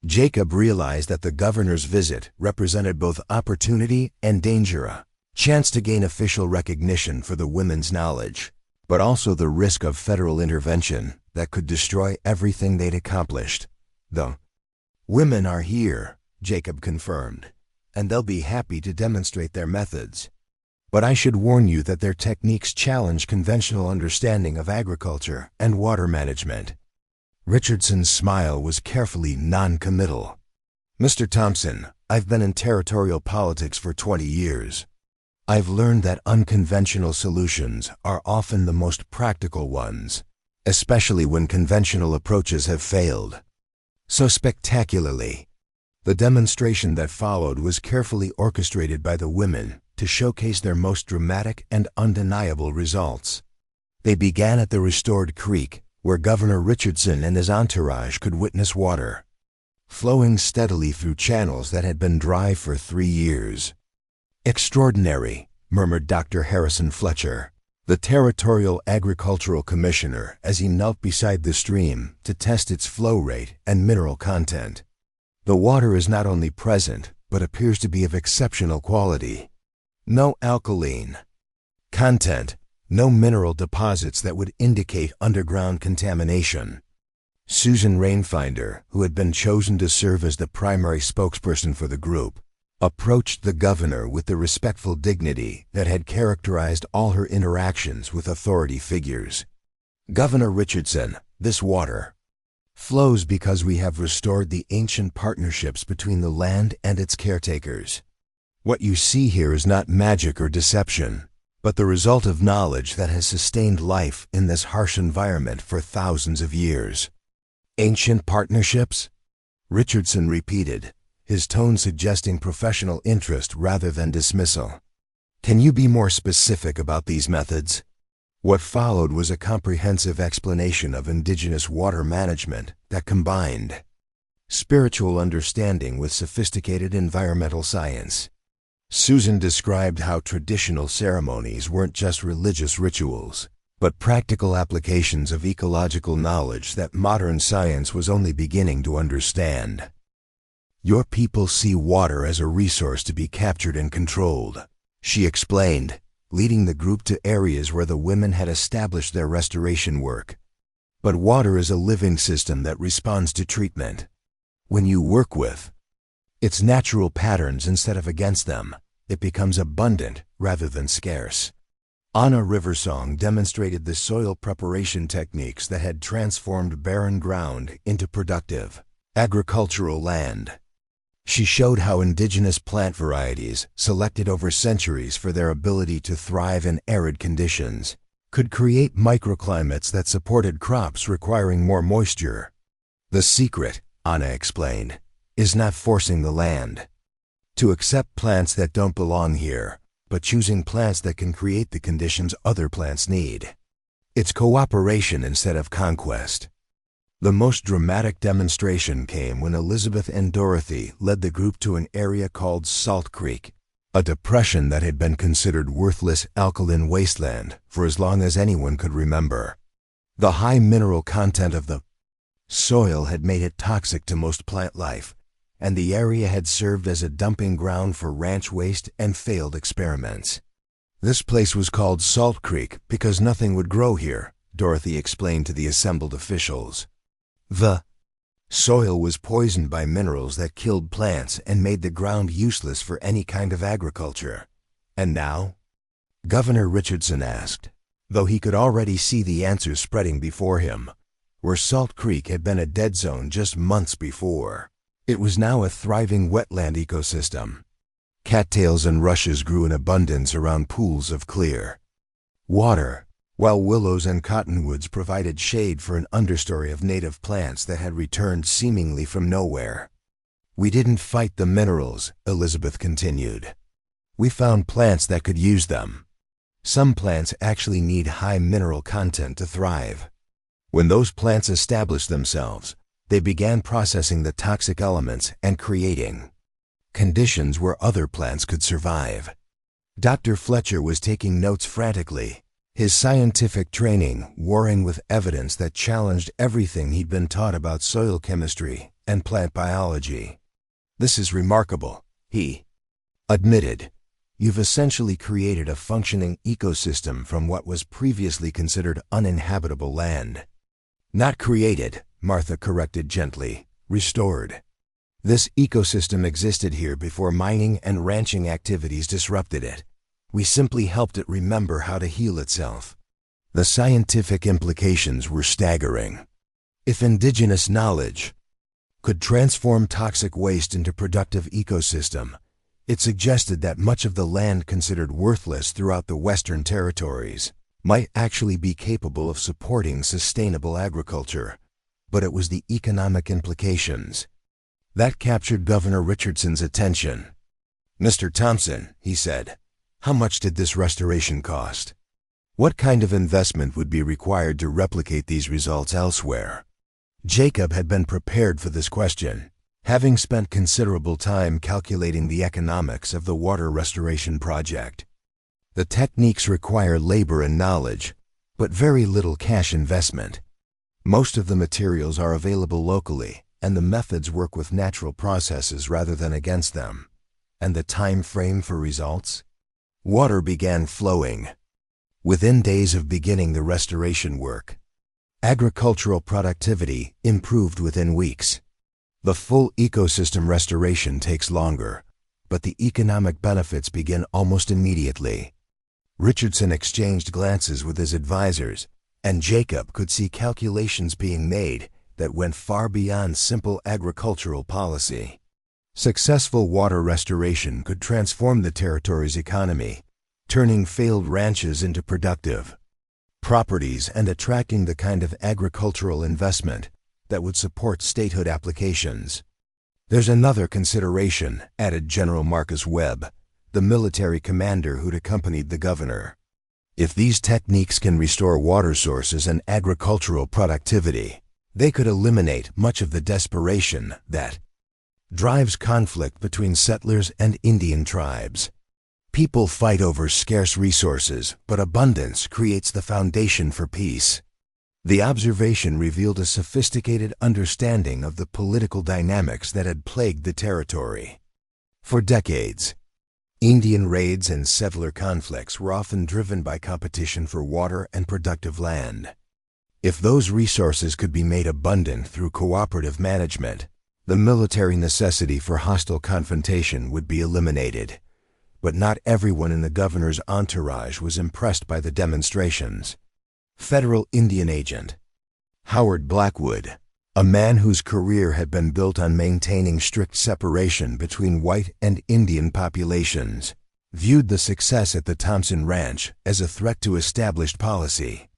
Jacob realized that the governor's visit represented both opportunity and danger, a chance to gain official recognition for the women's knowledge, but also the risk of federal intervention that could destroy everything they'd accomplished. "The women are here," Jacob confirmed, "and they'll be happy to demonstrate their methods. But I should warn you that their techniques challenge conventional understanding of agriculture and water management." Richardson's smile was carefully non-committal. "Mr. Thompson, I've been in territorial politics for 20 years. I've learned that unconventional solutions are often the most practical ones, especially when conventional approaches have failed so spectacularly." The demonstration that followed was carefully orchestrated by the women to showcase their most dramatic and undeniable results. They began at the restored creek, where Governor Richardson and his entourage could witness water flowing steadily through channels that had been dry for 3 years. "Extraordinary," murmured Dr. Harrison Fletcher, the Territorial Agricultural Commissioner, as he knelt beside the stream to test its flow rate and mineral content. "The water is not only present, but appears to be of exceptional quality. No alkaline content, no mineral deposits that would indicate underground contamination." Susan Rainfinder, who had been chosen to serve as the primary spokesperson for the group, approached the governor with the respectful dignity that had characterized all her interactions with authority figures. "Governor Richardson, this water flows because we have restored the ancient partnerships between the land and its caretakers. What you see here is not magic or deception, but the result of knowledge that has sustained life in this harsh environment for thousands of years." "Ancient partnerships?" Richardson repeated, his tone suggesting professional interest rather than dismissal. "Can you be more specific about these methods?" What followed was a comprehensive explanation of indigenous water management that combined spiritual understanding with sophisticated environmental science. Susan described how traditional ceremonies weren't just religious rituals, but practical applications of ecological knowledge that modern science was only beginning to understand. "Your people see water as a resource to be captured and controlled," she explained, leading the group to areas where the women had established their restoration work. "But water is a living system that responds to treatment. When you work with its natural patterns instead of against them, it becomes abundant rather than scarce." Anna Riversong demonstrated the soil preparation techniques that had transformed barren ground into productive agricultural land. She showed how indigenous plant varieties, selected over centuries for their ability to thrive in arid conditions, could create microclimates that supported crops requiring more moisture. "The secret," Anna explained, "is not forcing the land to accept plants that don't belong here, but choosing plants that can create the conditions other plants need. It's cooperation instead of conquest." The most dramatic demonstration came when Elizabeth and Dorothy led the group to an area called Salt Creek, a depression that had been considered worthless alkaline wasteland for as long as anyone could remember. The high mineral content of the Soil had made it toxic to most plant life, and the area had served as a dumping ground for ranch waste and failed experiments. This place was called Salt Creek because nothing would grow here, Dorothy explained to the assembled officials. The soil was poisoned by minerals that killed plants and made the ground useless for any kind of agriculture. And now? Governor Richardson asked, though he could already see the answers spreading before him. Where Salt Creek had been a dead zone just months before, it was now a thriving wetland ecosystem. Cattails and rushes grew in abundance around pools of clear water, while willows and cottonwoods provided shade for an understory of native plants that had returned seemingly from nowhere. We didn't fight the minerals, Elizabeth continued. We found plants that could use them. Some plants actually need high mineral content to thrive. When those plants established themselves, they began processing the toxic elements and creating conditions where other plants could survive. Dr. Fletcher was taking notes frantically, his scientific training warring with evidence that challenged everything he'd been taught about soil chemistry and plant biology. "This is remarkable," he admitted. "You've essentially created a functioning ecosystem from what was previously considered uninhabitable land." "Not created," Martha corrected gently, "restored. This ecosystem existed here before mining and ranching activities disrupted it. We simply helped it remember how to heal itself." The scientific implications were staggering. If indigenous knowledge could transform toxic waste into productive ecosystem, it suggested that much of the land considered worthless throughout the Western Territories might actually be capable of supporting sustainable agriculture. But it was the economic implications that captured Governor Richardson's attention. "Mr. Thompson," he said, "how much did this restoration cost? What kind of investment would be required to replicate these results elsewhere?" Jacob had been prepared for this question, having spent considerable time calculating the economics of the water restoration project. The techniques require labor and knowledge, but very little cash investment. Most of the materials are available locally, and the methods work with natural processes rather than against them. And the time frame for results? Water began flowing. Within days of beginning the restoration work, agricultural productivity improved within weeks. The full ecosystem restoration takes longer, but the economic benefits begin almost immediately. Richardson exchanged glances with his advisors, and Jacob could see calculations being made that went far beyond simple agricultural policy. Successful water restoration could transform the territory's economy, turning failed ranches into productive properties and attracting the kind of agricultural investment that would support statehood applications. "There's another consideration," added General Marcus Webb, the military commander who'd accompanied the governor. "If these techniques can restore water sources and agricultural productivity, they could eliminate much of the desperation that drives conflict between settlers and Indian tribes. People fight over scarce resources, but abundance creates the foundation for peace." The observation revealed a sophisticated understanding of the political dynamics that had plagued the territory. For decades, Indian raids and settler conflicts were often driven by competition for water and productive land. If those resources could be made abundant through cooperative management, the military necessity for hostile confrontation would be eliminated. But not everyone in the governor's entourage was impressed by the demonstrations. Federal Indian agent Howard Blackwood, a man whose career had been built on maintaining strict separation between white and Indian populations, viewed the success at the Thompson Ranch as a threat to established policy.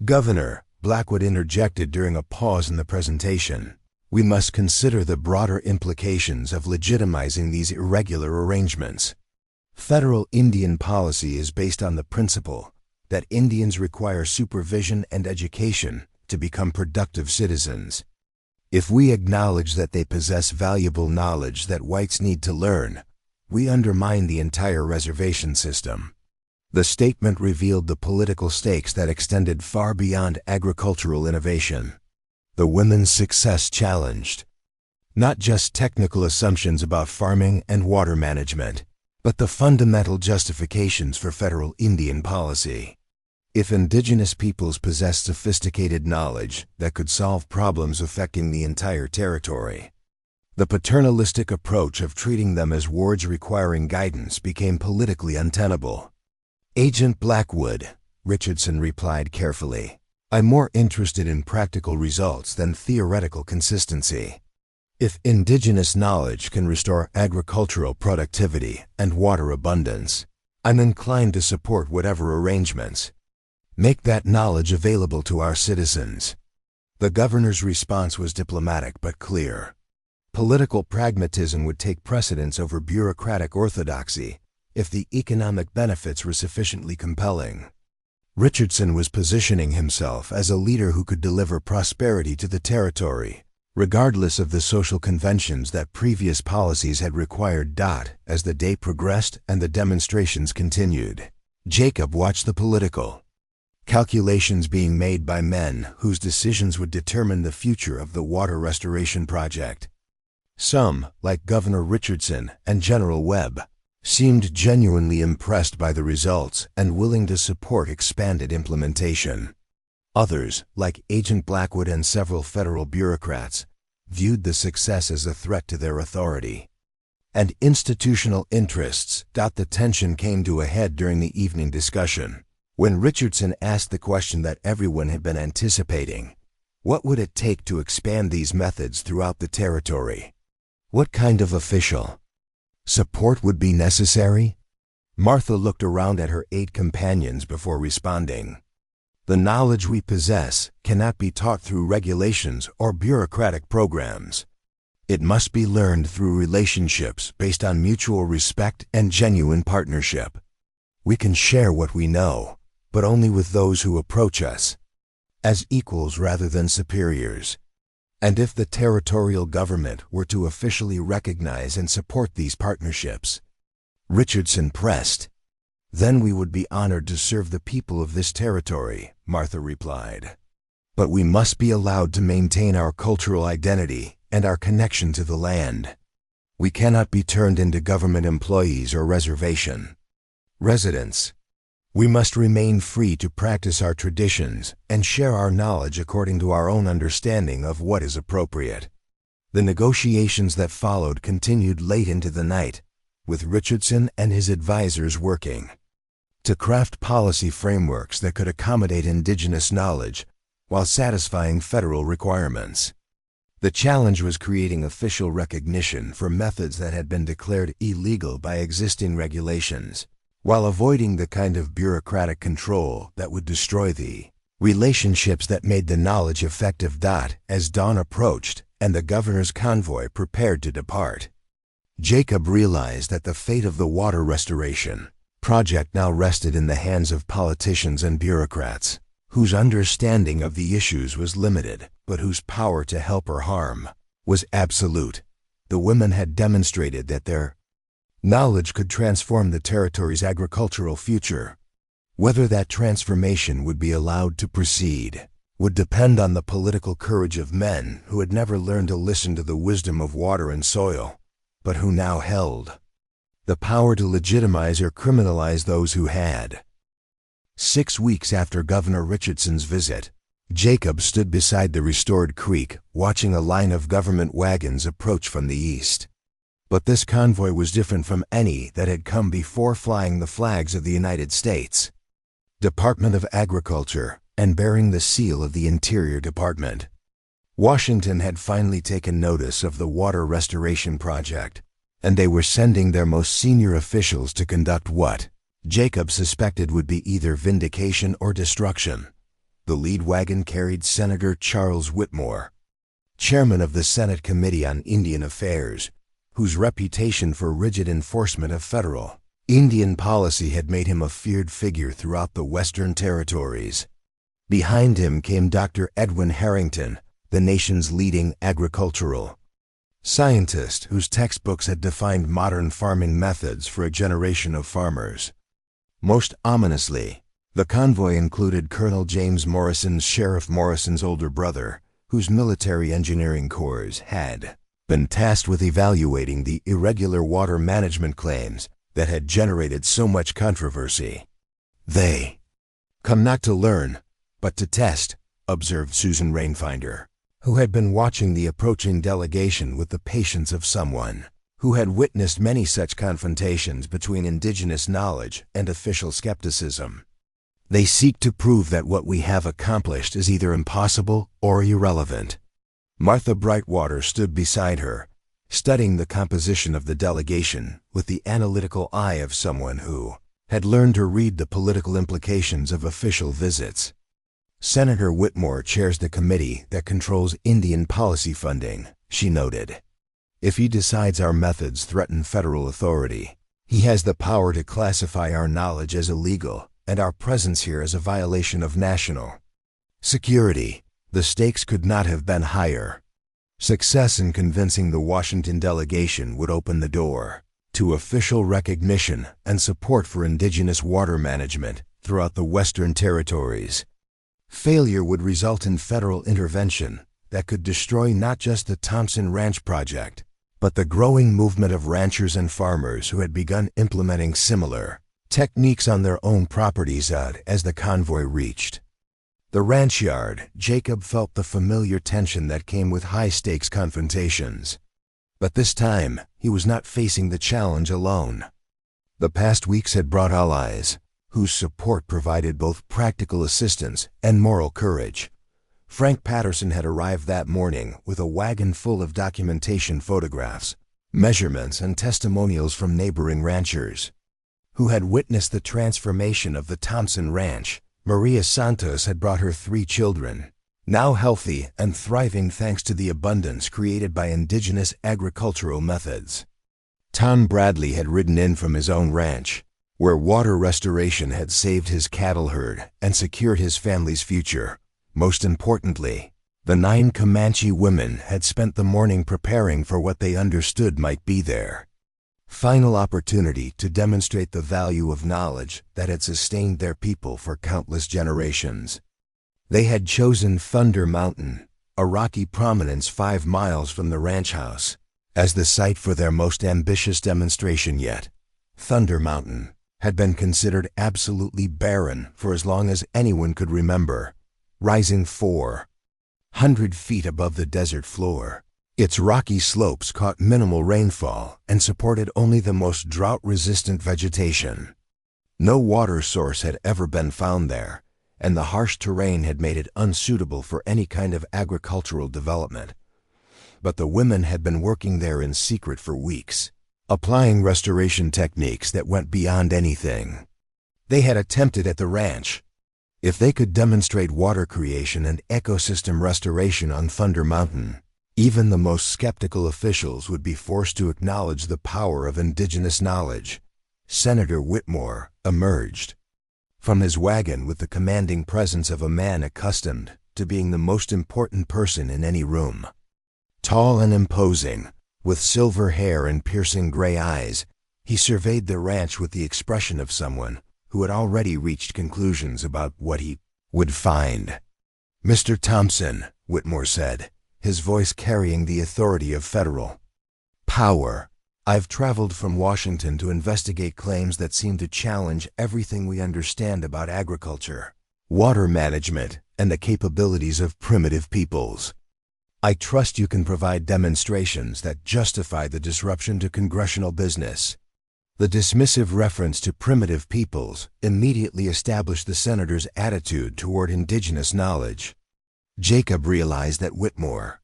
"Governor," Blackwood interjected during a pause in the presentation, "we must consider the broader implications of legitimizing these irregular arrangements. Federal Indian policy is based on the principle that Indians require supervision and education to become productive citizens. If we acknowledge that they possess valuable knowledge that whites need to learn, we undermine the entire reservation system." The statement revealed the political stakes that extended far beyond agricultural innovation. The women's success challenged not just technical assumptions about farming and water management, but the fundamental justifications for federal Indian policy. If indigenous peoples possessed sophisticated knowledge that could solve problems affecting the entire territory, the paternalistic approach of treating them as wards requiring guidance became politically untenable. "Agent Blackwood," Richardson replied carefully, "I'm more interested in practical results than theoretical consistency. If indigenous knowledge can restore agricultural productivity and water abundance, I'm inclined to support whatever arrangements make that knowledge available to our citizens." The governor's response was diplomatic but clear. Political pragmatism would take precedence over bureaucratic orthodoxy if the economic benefits were sufficiently compelling. Richardson was positioning himself as a leader who could deliver prosperity to the territory, regardless of the social conventions that previous policies had required. As the day progressed and the demonstrations continued, Jacob watched the political calculations being made by men whose decisions would determine the future of the water restoration project. Some, like Governor Richardson and General Webb, seemed genuinely impressed by the results and willing to support expanded implementation. Others, like Agent Blackwood and several federal bureaucrats, viewed the success as a threat to their authority and institutional interests. The tension came to a head during the evening discussion, when Richardson asked the question that everyone had been anticipating: what would it take to expand these methods throughout the territory? What kind of official support would be necessary? Martha looked around at her 8 companions before responding. "The knowledge we possess cannot be taught through regulations or bureaucratic programs. It must be learned through relationships based on mutual respect and genuine partnership. We can share what we know, but only with those who approach us as equals rather than superiors. And if the territorial government were to officially recognize and support these partnerships," Richardson pressed, "then we would be honored to serve the people of this territory," Martha replied. "But we must be allowed to maintain our cultural identity and our connection to the land. We cannot be turned into government employees or reservation residents. We must remain free to practice our traditions and share our knowledge according to our own understanding of what is appropriate." The negotiations that followed continued late into the night, with Richardson and his advisors working to craft policy frameworks that could accommodate indigenous knowledge while satisfying federal requirements. The challenge was creating official recognition for methods that had been declared illegal by existing regulations, while avoiding the kind of bureaucratic control that would destroy the relationships that made the knowledge effective. As dawn approached and the governor's convoy prepared to depart, Jacob realized that the fate of the water restoration project now rested in the hands of politicians and bureaucrats, whose understanding of the issues was limited, but whose power to help or harm was absolute. The women had demonstrated that their knowledge could transform the territory's agricultural future. Whether that transformation would be allowed to proceed would depend on the political courage of men who had never learned to listen to the wisdom of water and soil, but who now held the power to legitimize or criminalize those who had. 6 weeks after Governor Richardson's visit, Jacob stood beside the restored creek, watching a line of government wagons approach from the east. But this convoy was different from any that had come before, flying the flags of the United States Department of Agriculture and bearing the seal of the Interior Department. Washington had finally taken notice of the water restoration project, and they were sending their most senior officials to conduct what Jacob suspected would be either vindication or destruction. The lead wagon carried Senator Charles Whitmore, chairman of the Senate Committee on Indian Affairs, whose reputation for rigid enforcement of federal Indian policy had made him a feared figure throughout the Western Territories. Behind him came Dr. Edwin Harrington, the nation's leading agricultural scientist whose textbooks had defined modern farming methods for a generation of farmers. Most ominously, the convoy included Colonel James Morrison's Sheriff Morrison's older brother, whose military engineering corps had been tasked with evaluating the irregular water management claims that had generated so much controversy. "They come not to learn, but to test," observed Susan Rainfinder, who had been watching the approaching delegation with the patience of someone who had witnessed many such confrontations between indigenous knowledge and official skepticism. "They seek to prove that what we have accomplished is either impossible or irrelevant." Martha Brightwater stood beside her, studying the composition of the delegation with the analytical eye of someone who had learned to read the political implications of official visits. "Senator Whitmore chairs the committee that controls Indian policy funding," she noted. "If he decides our methods threaten federal authority, he has the power to classify our knowledge as illegal and our presence here as a violation of national security. The stakes could not have been higher." Success in convincing the Washington delegation would open the door to official recognition and support for indigenous water management throughout the Western Territories. Failure would result in federal intervention that could destroy not just the Thompson Ranch project, but the growing movement of ranchers and farmers who had begun implementing similar techniques on their own properties as the convoy reached the ranch yard. Jacob felt the familiar tension that came with high-stakes confrontations. But this time, he was not facing the challenge alone. The past weeks had brought allies, whose support provided both practical assistance and moral courage. Frank Patterson had arrived that morning with a wagon full of documentation, photographs, measurements, and testimonials from neighboring ranchers who had witnessed the transformation of the Thompson Ranch. Maria Santos had brought her 3 children, now healthy and thriving thanks to the abundance created by indigenous agricultural methods. Tom Bradley had ridden in from his own ranch, where water restoration had saved his cattle herd and secured his family's future. Most importantly, the 9 Comanche women had spent the morning preparing for what they understood might be their final opportunity to demonstrate the value of knowledge that had sustained their people for countless generations. They had chosen Thunder Mountain, a rocky prominence 5 miles from the ranch house, as the site for their most ambitious demonstration yet. Thunder Mountain had been considered absolutely barren for as long as anyone could remember, rising 400 feet above the desert floor. Its rocky slopes caught minimal rainfall and supported only the most drought-resistant vegetation. No water source had ever been found there, and the harsh terrain had made it unsuitable for any kind of agricultural development. But the women had been working there in secret for weeks, applying restoration techniques that went beyond anything they had attempted at the ranch. If they could demonstrate water creation and ecosystem restoration on Thunder Mountain, even the most skeptical officials would be forced to acknowledge the power of indigenous knowledge. Senator Whitmore emerged from his wagon with the commanding presence of a man accustomed to being the most important person in any room. Tall and imposing, with silver hair and piercing gray eyes, he surveyed the ranch with the expression of someone who had already reached conclusions about what he would find. "Mr. Thompson," Whitmore said, his voice carrying the authority of federal power, "I've traveled from Washington to investigate claims that seem to challenge everything we understand about agriculture, water management, and the capabilities of primitive peoples. I trust you can provide demonstrations that justify the disruption to congressional business." The dismissive reference to primitive peoples immediately established the senator's attitude toward indigenous knowledge. Jacob realized that Whitmore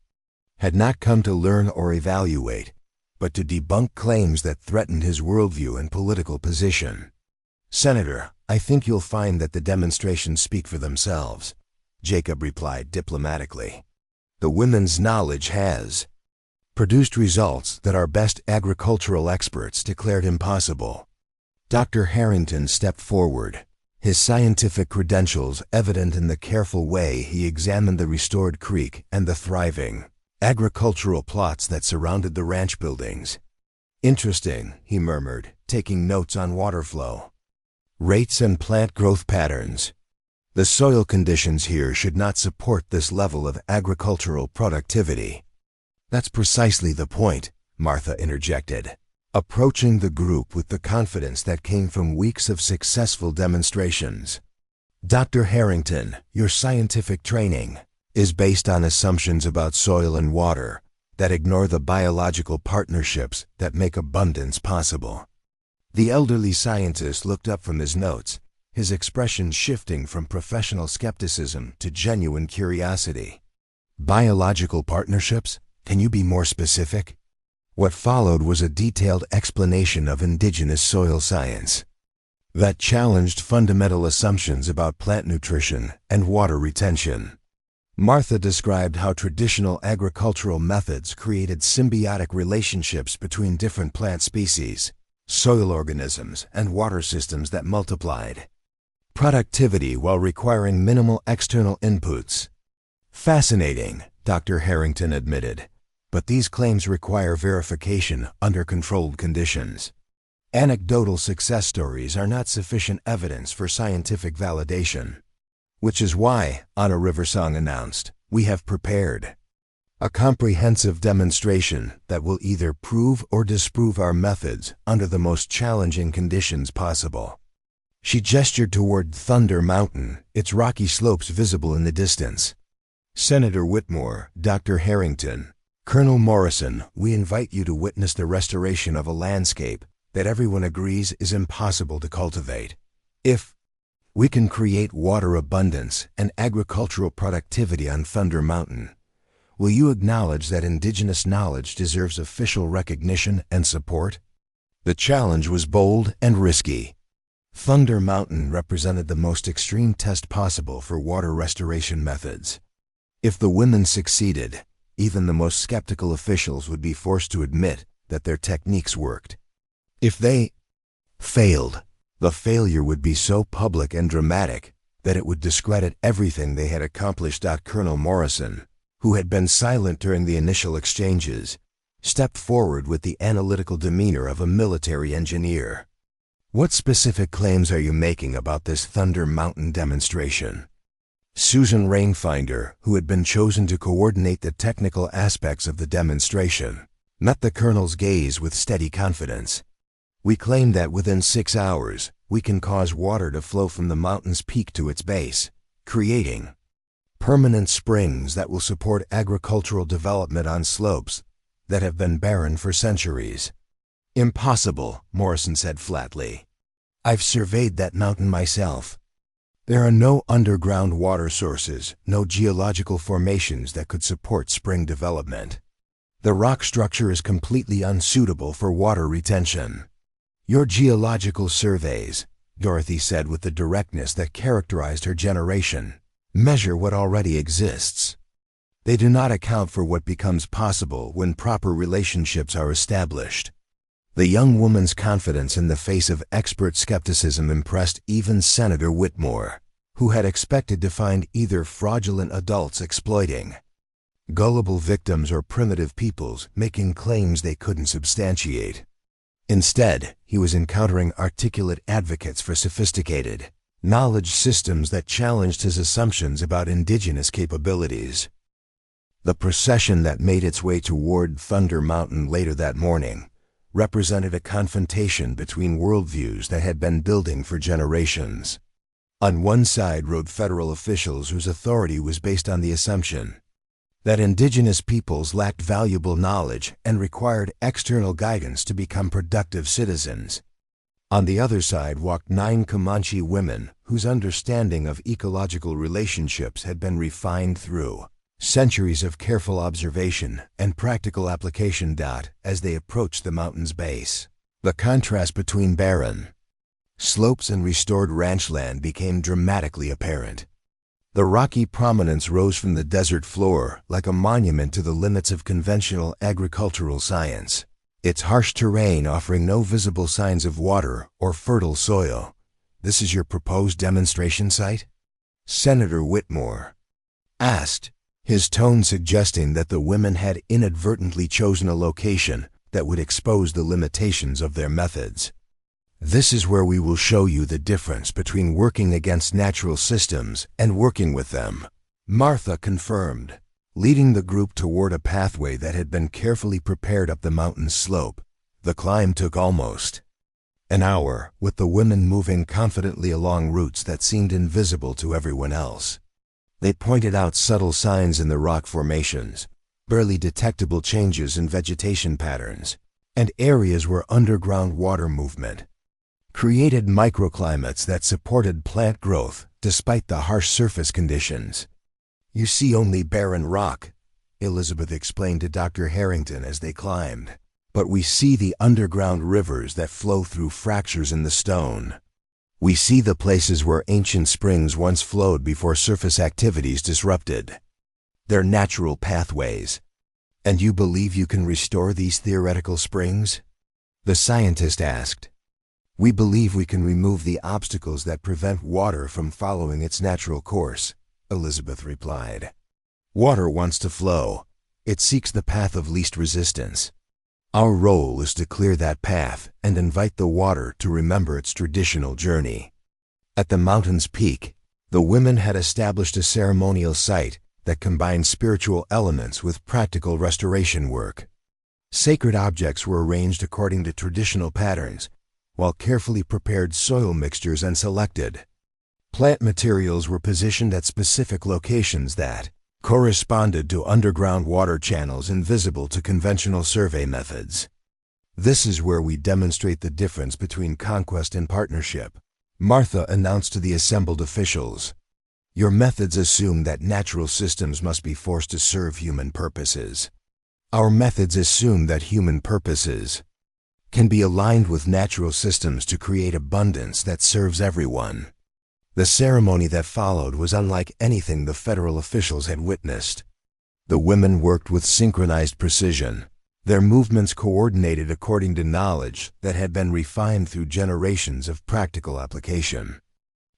had not come to learn or evaluate, but to debunk claims that threatened his worldview and political position. "Senator, I think you'll find that the demonstrations speak for themselves," Jacob replied diplomatically. "The women's knowledge has produced results that our best agricultural experts declared impossible." Dr. Harrington stepped forward, his scientific credentials evident in the careful way he examined the restored creek and the thriving agricultural plots that surrounded the ranch buildings. "Interesting," he murmured, taking notes on water flow rates and plant growth patterns. The soil conditions here should not support this level of agricultural productivity. That's precisely the point, Martha interjected, approaching the group with the confidence that came from weeks of successful demonstrations. Dr. Harrington, your scientific training is based on assumptions about soil and water that ignore the biological partnerships that make abundance possible. The elderly scientist looked up from his notes, his expression shifting from professional skepticism to genuine curiosity. Biological partnerships? Can you be more specific? What followed was a detailed explanation of indigenous soil science that challenged fundamental assumptions about plant nutrition and water retention. Martha described how traditional agricultural methods created symbiotic relationships between different plant species, soil organisms, and water systems that multiplied productivity while requiring minimal external inputs. Fascinating, Dr. Harrington admitted, but these claims require verification under controlled conditions. Anecdotal success stories are not sufficient evidence for scientific validation. Which is why, Anna Riversong announced, we have prepared a comprehensive demonstration that will either prove or disprove our methods under the most challenging conditions possible. She gestured toward Thunder Mountain, its rocky slopes visible in the distance. Senator Whitmore, Dr. Harrington, Colonel Morrison, we invite you to witness the restoration of a landscape that everyone agrees is impossible to cultivate. If we can create water abundance and agricultural productivity on Thunder Mountain, will you acknowledge that indigenous knowledge deserves official recognition and support? The challenge was bold and risky. Thunder Mountain represented the most extreme test possible for water restoration methods. If the women succeeded, even the most skeptical officials would be forced to admit that their techniques worked. If they failed, the failure would be so public and dramatic that it would discredit everything they had accomplished. Colonel Morrison, who had been silent during the initial exchanges, stepped forward with the analytical demeanor of a military engineer. What specific claims are you making about this Thunder Mountain demonstration? Susan Rainfinder, who had been chosen to coordinate the technical aspects of the demonstration, met the colonel's gaze with steady confidence. We claim that within 6 hours, we can cause water to flow from the mountain's peak to its base, creating permanent springs that will support agricultural development on slopes that have been barren for centuries. Impossible, Morrison said flatly. I've surveyed that mountain myself. There are no underground water sources, no geological formations that could support spring development. The rock structure is completely unsuitable for water retention. Your geological surveys, Dorothy said with the directness that characterized her generation, measure what already exists. They do not account for what becomes possible when proper relationships are established. The young woman's confidence in the face of expert skepticism impressed even Senator Whitmore, who had expected to find either fraudulent adults exploiting gullible victims or primitive peoples making claims they couldn't substantiate. Instead, he was encountering articulate advocates for sophisticated knowledge systems that challenged his assumptions about indigenous capabilities. The procession that made its way toward Thunder Mountain later that morning represented a confrontation between worldviews that had been building for generations. On one side rode federal officials whose authority was based on the assumption that indigenous peoples lacked valuable knowledge and required external guidance to become productive citizens. On the other side walked 9 Comanche women whose understanding of ecological relationships had been refined through centuries of careful observation and practical application. As they approached the mountain's base, the contrast between barren slopes and restored ranchland became dramatically apparent. The rocky prominence rose from the desert floor like a monument to the limits of conventional agricultural science, its harsh terrain offering no visible signs of water or fertile soil. This is your proposed demonstration site? Senator Whitmore asked, his tone suggesting that the women had inadvertently chosen a location that would expose the limitations of their methods. This is where we will show you the difference between working against natural systems and working with them, Martha confirmed, leading the group toward a pathway that had been carefully prepared up the mountain's slope. The climb took almost an hour, with the women moving confidently along routes that seemed invisible to everyone else. They pointed out subtle signs in the rock formations, barely detectable changes in vegetation patterns, and areas where underground water movement created microclimates that supported plant growth despite the harsh surface conditions. "You see only barren rock," Elizabeth explained to Dr. Harrington as they climbed. "But we see the underground rivers that flow through fractures in the stone. We see the places where ancient springs once flowed before surface activities disrupted. They're natural pathways." "And you believe you can restore these theoretical springs?" the scientist asked. "We believe we can remove the obstacles that prevent water from following its natural course," Elizabeth replied. "Water wants to flow. It seeks the path of least resistance. Our role is to clear that path and invite the water to remember its traditional journey." At the mountain's peak, the women had established a ceremonial site that combined spiritual elements with practical restoration work. Sacred objects were arranged according to traditional patterns, while carefully prepared soil mixtures and selected plant materials were positioned at specific locations that corresponded to underground water channels invisible to conventional survey methods. "This is where we demonstrate the difference between conquest and partnership," Martha announced to the assembled officials. "Your methods assume that natural systems must be forced to serve human purposes. Our methods assume that human purposes can be aligned with natural systems to create abundance that serves everyone." The ceremony that followed was unlike anything the federal officials had witnessed. The women worked with synchronized precision, their movements coordinated according to knowledge that had been refined through generations of practical application.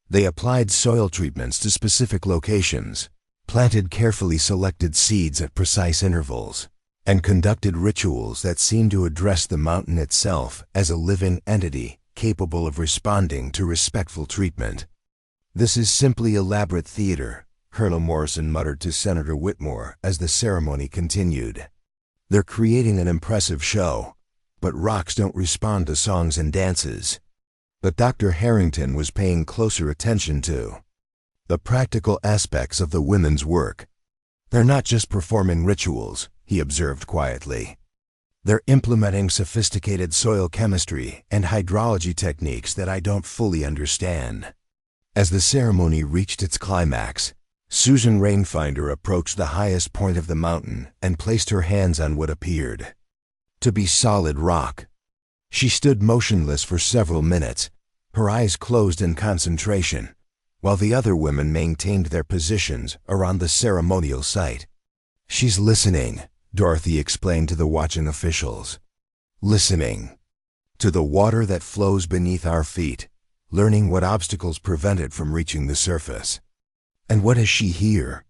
They applied soil treatments to specific locations, planted carefully selected seeds at precise intervals, and conducted rituals that seemed to address the mountain itself as a living entity capable of responding to respectful treatment. "This is simply elaborate theater," Colonel Morrison muttered to Senator Whitmore as the ceremony continued. "They're creating an impressive show, but rocks don't respond to songs and dances." But Dr. Harrington was paying closer attention to the practical aspects of the women's work. "They're not just performing rituals," he observed quietly. "They're implementing sophisticated soil chemistry and hydrology techniques that I don't fully understand." As the ceremony reached its climax, Susan Rainfinder approached the highest point of the mountain and placed her hands on what appeared to be solid rock. She stood motionless for several minutes, her eyes closed in concentration, while the other women maintained their positions around the ceremonial site. "She's listening," Dorothy explained to the watching officials. "Listening to the water that flows beneath our feet, learning what obstacles prevent it from reaching the surface." "And what does she hear?"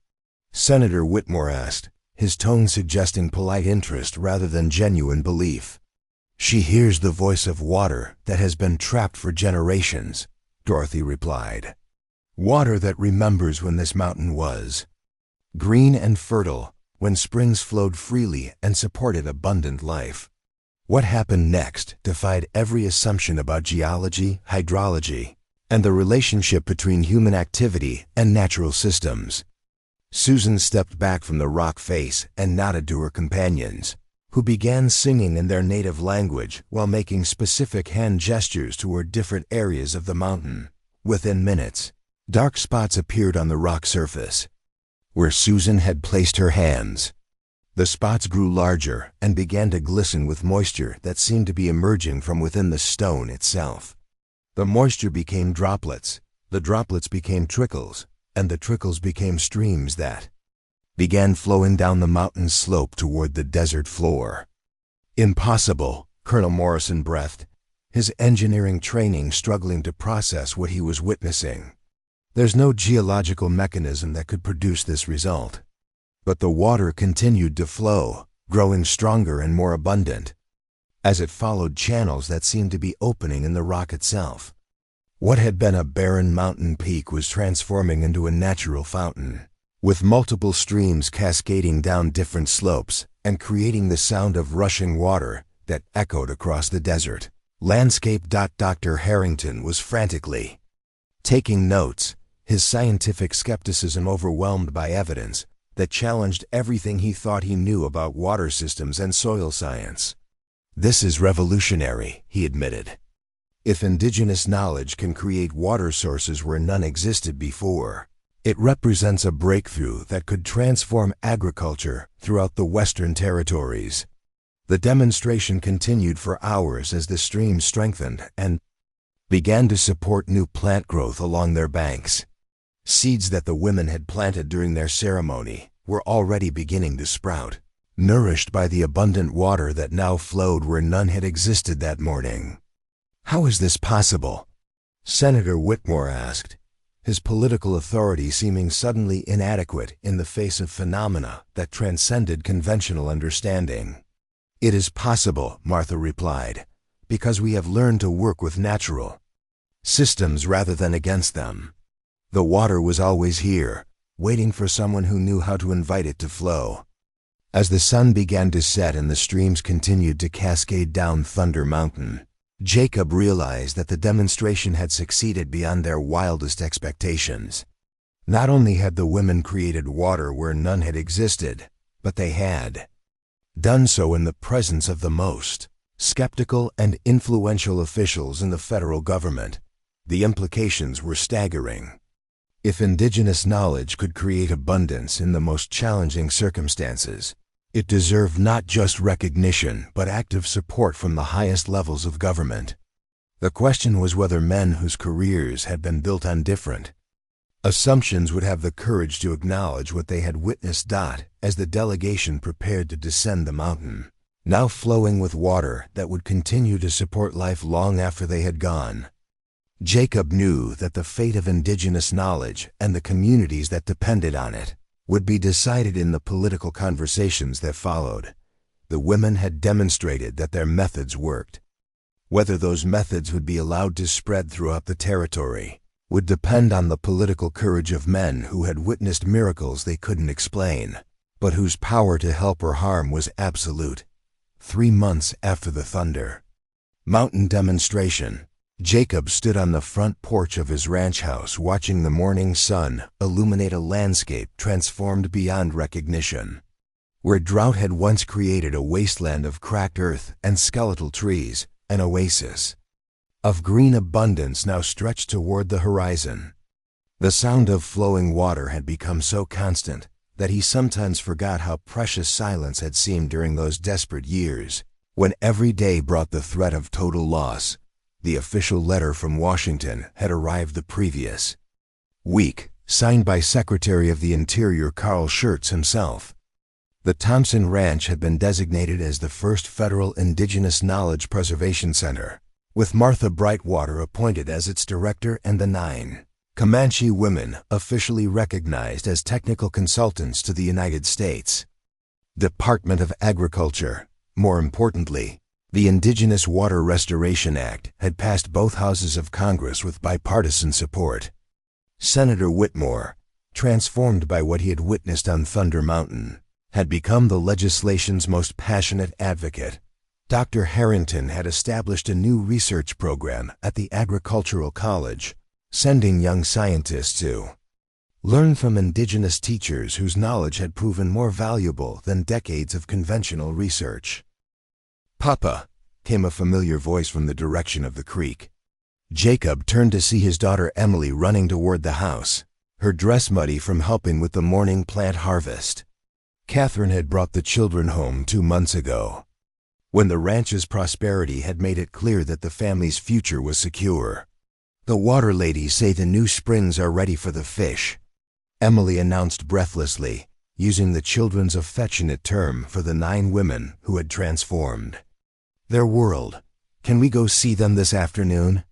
Senator Whitmore asked, his tone suggesting polite interest rather than genuine belief. "She hears the voice of water that has been trapped for generations," Dorothy replied. "Water that remembers when this mountain was green and fertile, when springs flowed freely and supported abundant life. What happened next defied every assumption about geology, hydrology, and the relationship between human activity and natural systems." Susan stepped back from the rock face and nodded to her companions, who began singing in their native language while making specific hand gestures toward different areas of the mountain. Within minutes, dark spots appeared on the rock surface, where Susan had placed her hands. The spots grew larger and began to glisten with moisture that seemed to be emerging from within the stone itself. The moisture became droplets, the droplets became trickles, and the trickles became streams that began flowing down the mountain's slope toward the desert floor. "Impossible," Colonel Morrison breathed, his engineering training struggling to process what he was witnessing. "There's no geological mechanism that could produce this result." But the water continued to flow, growing stronger and more abundant. as it followed channels that seemed to be opening in the rock itself. What had been a barren mountain peak was transforming into a natural fountain, with multiple streams cascading down different slopes and creating the sound of rushing water that echoed across the desert landscape. Dr. Harrington was frantically taking notes, his scientific skepticism overwhelmed by evidence that challenged everything he thought he knew about water systems and soil science. "This is revolutionary," he admitted. "If indigenous knowledge can create water sources where none existed before, it represents a breakthrough that could transform agriculture throughout the Western Territories." The demonstration continued for hours as the stream strengthened and began to support new plant growth along their banks. Seeds that the women had planted during their ceremony were already beginning to sprout, nourished by the abundant water that now flowed where none had existed that morning. "How is this possible?" Senator Whitmore asked, his political authority seeming suddenly inadequate in the face of phenomena that transcended conventional understanding. "It is possible," Martha replied, "because we have learned to work with natural systems rather than against them. The water was always here, waiting for someone who knew how to invite it to flow." As the sun began to set and the streams continued to cascade down Thunder Mountain, Jacob realized that the demonstration had succeeded beyond their wildest expectations. Not only had the women created water where none had existed, but they had done so in the presence of the most skeptical and influential officials in the federal government. The implications were staggering. If indigenous knowledge could create abundance in the most challenging circumstances, it deserved not just recognition but active support from the highest levels of government. The question was whether men whose careers had been built on different assumptions would have the courage to acknowledge what they had witnessed. As the delegation prepared to descend the mountain, now flowing with water that would continue to support life long after they had gone, Jacob knew that the fate of indigenous knowledge and the communities that depended on it would be decided in the political conversations that followed. The women had demonstrated that their methods worked. Whether those methods would be allowed to spread throughout the territory would depend on the political courage of men who had witnessed miracles they couldn't explain, but whose power to help or harm was absolute. 3 months after the Thunder Mountain demonstration, Jacob stood on the front porch of his ranch house watching the morning sun illuminate a landscape transformed beyond recognition. Where drought had once created a wasteland of cracked earth and skeletal trees, an oasis of green abundance now stretched toward the horizon. The sound of flowing water had become so constant that he sometimes forgot how precious silence had seemed during those desperate years, when every day brought the threat of total loss. The official letter from Washington had arrived the previous week, signed by Secretary of the Interior Carl Schurz himself. The Thompson Ranch had been designated as the first federal Indigenous Knowledge Preservation Center, with Martha Brightwater appointed as its director and the 9 Comanche women officially recognized as technical consultants to the United States Department of Agriculture. More importantly, the Indigenous Water Restoration Act had passed both houses of Congress with bipartisan support. Senator Whitmore, transformed by what he had witnessed on Thunder Mountain, had become the legislation's most passionate advocate. Dr. Harrington had established a new research program at the Agricultural College, sending young scientists to learn from indigenous teachers whose knowledge had proven more valuable than decades of conventional research. "Papa," came a familiar voice from the direction of the creek. Jacob turned to see his daughter Emily running toward the house, her dress muddy from helping with the morning plant harvest. Catherine had brought the children home 2 months ago, when the ranch's prosperity had made it clear that the family's future was secure. "The water ladies say the new springs are ready for the fish," Emily announced breathlessly, using the children's affectionate term for the 9 women who had transformed their world. "Can we go see them this afternoon?"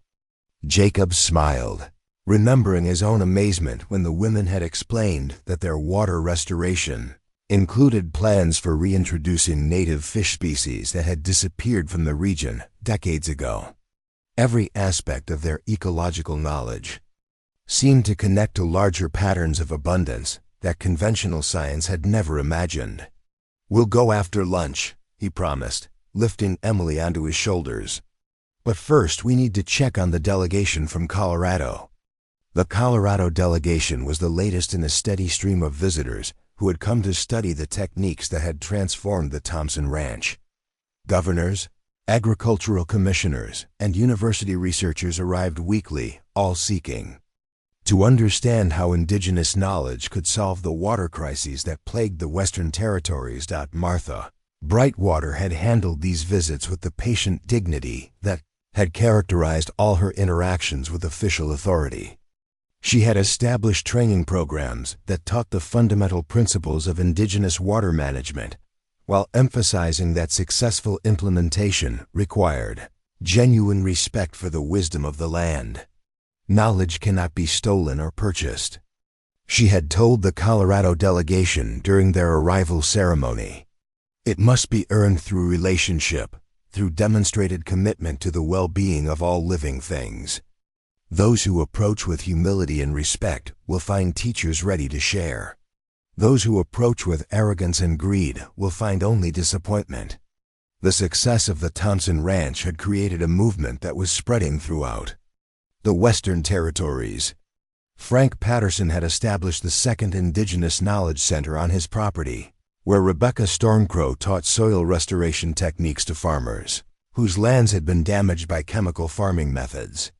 Jacob smiled, remembering his own amazement when the women had explained that their water restoration included plans for reintroducing native fish species that had disappeared from the region decades ago. Every aspect of their ecological knowledge seemed to connect to larger patterns of abundance that conventional science had never imagined. "We'll go after lunch," he promised, lifting Emily onto his shoulders. "But first we need to check on the delegation from Colorado." The Colorado delegation was the latest in a steady stream of visitors who had come to study the techniques that had transformed the Thompson Ranch. Governors, agricultural commissioners, and university researchers arrived weekly, all seeking to understand how indigenous knowledge could solve the water crises that plagued the Western Territories. Martha Brightwater had handled these visits with the patient dignity that had characterized all her interactions with official authority. She had established training programs that taught the fundamental principles of indigenous water management, while emphasizing that successful implementation required genuine respect for the wisdom of the land. Knowledge cannot be stolen or purchased, she had told the Colorado delegation during their arrival ceremony. It must be earned through relationship, through demonstrated commitment to the well-being of all living things. Those who approach with humility and respect will find teachers ready to share. Those who approach with arrogance and greed will find only disappointment. The success of the Thompson Ranch had created a movement that was spreading throughout the Western Territories. Frank Patterson had established the second Indigenous Knowledge Center on his property, where Rebecca Stormcrow taught soil restoration techniques to farmers whose lands had been damaged by chemical farming methods.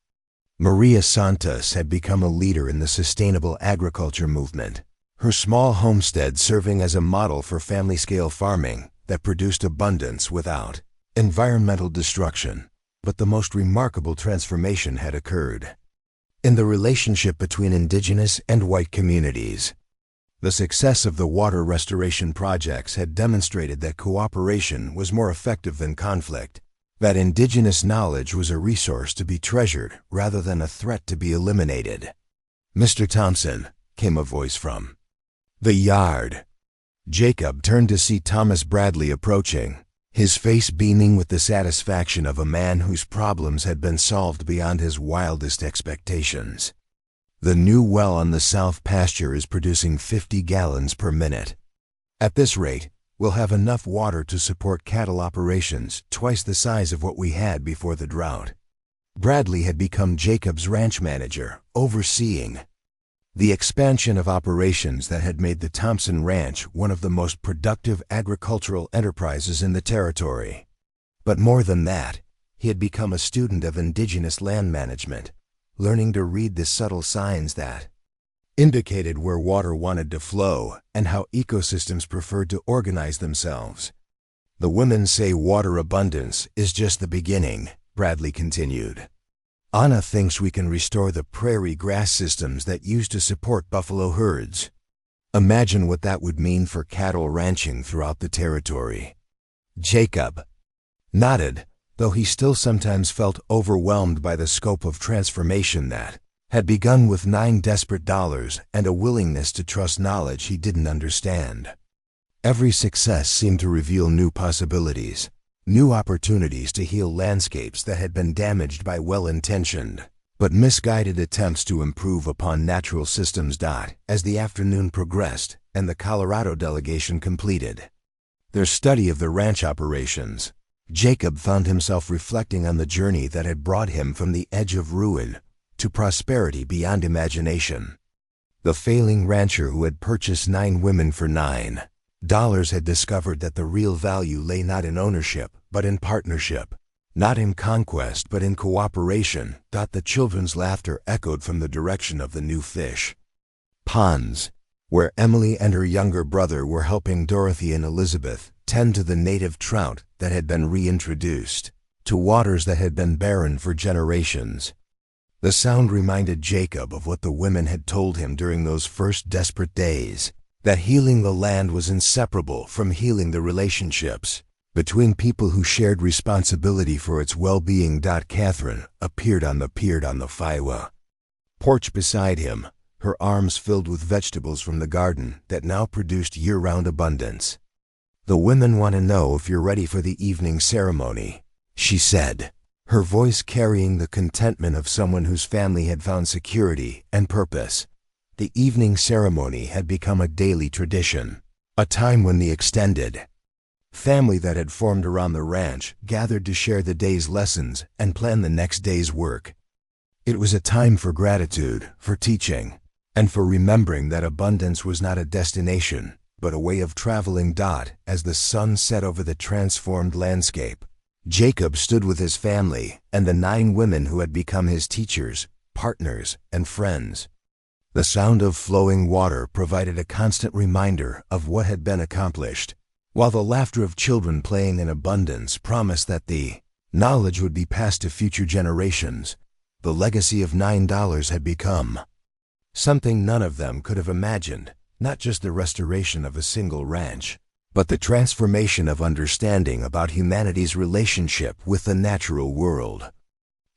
Maria Santos had become a leader in the sustainable agriculture movement, her small homestead serving as a model for family-scale farming that produced abundance without environmental destruction. But the most remarkable transformation had occurred in the relationship between indigenous and white communities. The success of the water restoration projects had demonstrated that cooperation was more effective than conflict, that indigenous knowledge was a resource to be treasured rather than a threat to be eliminated. "Mr. Thompson," came a voice from the yard. Jacob turned to see Thomas Bradley approaching, his face beaming with the satisfaction of a man whose problems had been solved beyond his wildest expectations. "The new well on the south pasture is producing 50 gallons per minute. At this rate, we'll have enough water to support cattle operations twice the size of what we had before the drought." Bradley had become Jacob's ranch manager, overseeing the expansion of operations that had made the Thompson Ranch one of the most productive agricultural enterprises in the territory. But more than that, he had become a student of indigenous land management, learning to read the subtle signs that indicated where water wanted to flow and how ecosystems preferred to organize themselves. "The women say water abundance is just the beginning," Bradley continued. "Anna thinks we can restore the prairie grass systems that used to support buffalo herds. Imagine what that would mean for cattle ranching throughout the territory." Jacob nodded, though he still sometimes felt overwhelmed by the scope of transformation that had begun with $9 desperate and a willingness to trust knowledge he didn't understand. Every success seemed to reveal new possibilities, new opportunities to heal landscapes that had been damaged by well-intentioned but misguided attempts to improve upon natural systems. As the afternoon progressed and the Colorado delegation completed their study of the ranch operations, Jacob found himself reflecting on the journey that had brought him from the edge of ruin to prosperity beyond imagination. The failing rancher who had purchased 9 women for $9 had discovered that the real value lay not in ownership, but in partnership, not in conquest, but in cooperation. The children's laughter echoed from the direction of the new fish ponds, where Emily and her younger brother were helping Dorothy and Elizabeth tend to the native trout that had been reintroduced to waters that had been barren for generations. The sound reminded Jacob of what the women had told him during those first desperate days, that healing the land was inseparable from healing the relationships between people who shared responsibility for its well-being. Catherine appeared on the Fiwa porch beside him, her arms filled with vegetables from the garden that now produced year-round abundance. "The women want to know if you're ready for the evening ceremony," she said, her voice carrying the contentment of someone whose family had found security and purpose. The evening ceremony had become a daily tradition, a time when the extended family that had formed around the ranch gathered to share the day's lessons and plan the next day's work. It was a time for gratitude, for teaching, and for remembering that abundance was not a destination, but a way of traveling. As the sun set over the transformed landscape, Jacob stood with his family and the 9 women who had become his teachers, partners, and friends. The sound of flowing water provided a constant reminder of what had been accomplished, while the laughter of children playing in abundance promised that the knowledge would be passed to future generations. The legacy of $9 had become something none of them could have imagined, not just the restoration of a single ranch, but the transformation of understanding about humanity's relationship with the natural world.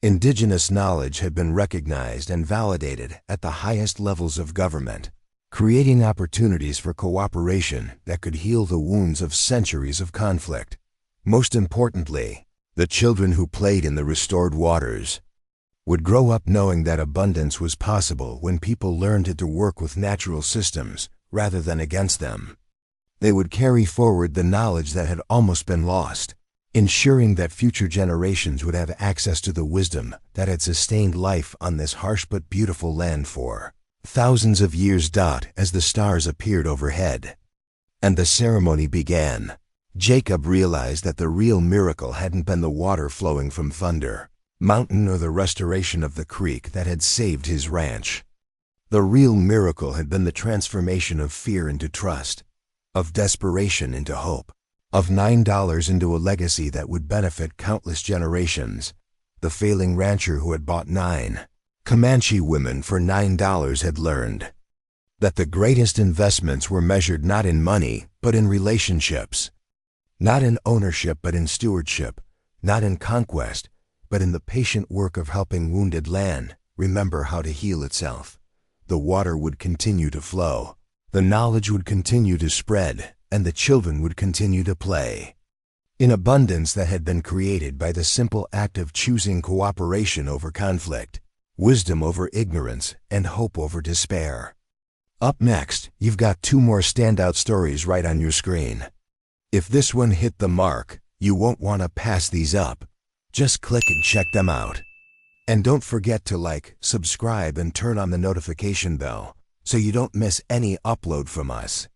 Indigenous knowledge had been recognized and validated at the highest levels of government, creating opportunities for cooperation that could heal the wounds of centuries of conflict. Most importantly, the children who played in the restored waters would grow up knowing that abundance was possible when people learned to work with natural systems rather than against them. They would carry forward the knowledge that had almost been lost, ensuring that future generations would have access to the wisdom that had sustained life on this harsh but beautiful land for thousands of years. As the stars appeared overhead and the ceremony began, Jacob realized that the real miracle hadn't been the water flowing from Thunder Mountain or the restoration of the creek that had saved his ranch. The real miracle had been the transformation of fear into trust, of desperation into hope, of $9 into a legacy that would benefit countless generations. The failing rancher who had bought 9 Comanche women for $9 had learned that the greatest investments were measured not in money, but in relationships. Not in ownership, but in stewardship. Not in conquest, but in the patient work of helping wounded land remember how to heal itself. The water would continue to flow, the knowledge would continue to spread, and the children would continue to play in abundance that had been created by the simple act of choosing cooperation over conflict, wisdom over ignorance, and hope over despair. Up next, you've got 2 more standout stories right on your screen. If this one hit the mark, you won't want to pass these up. Just click and check them out. And don't forget to like, subscribe, and turn on the notification bell so you don't miss any upload from us.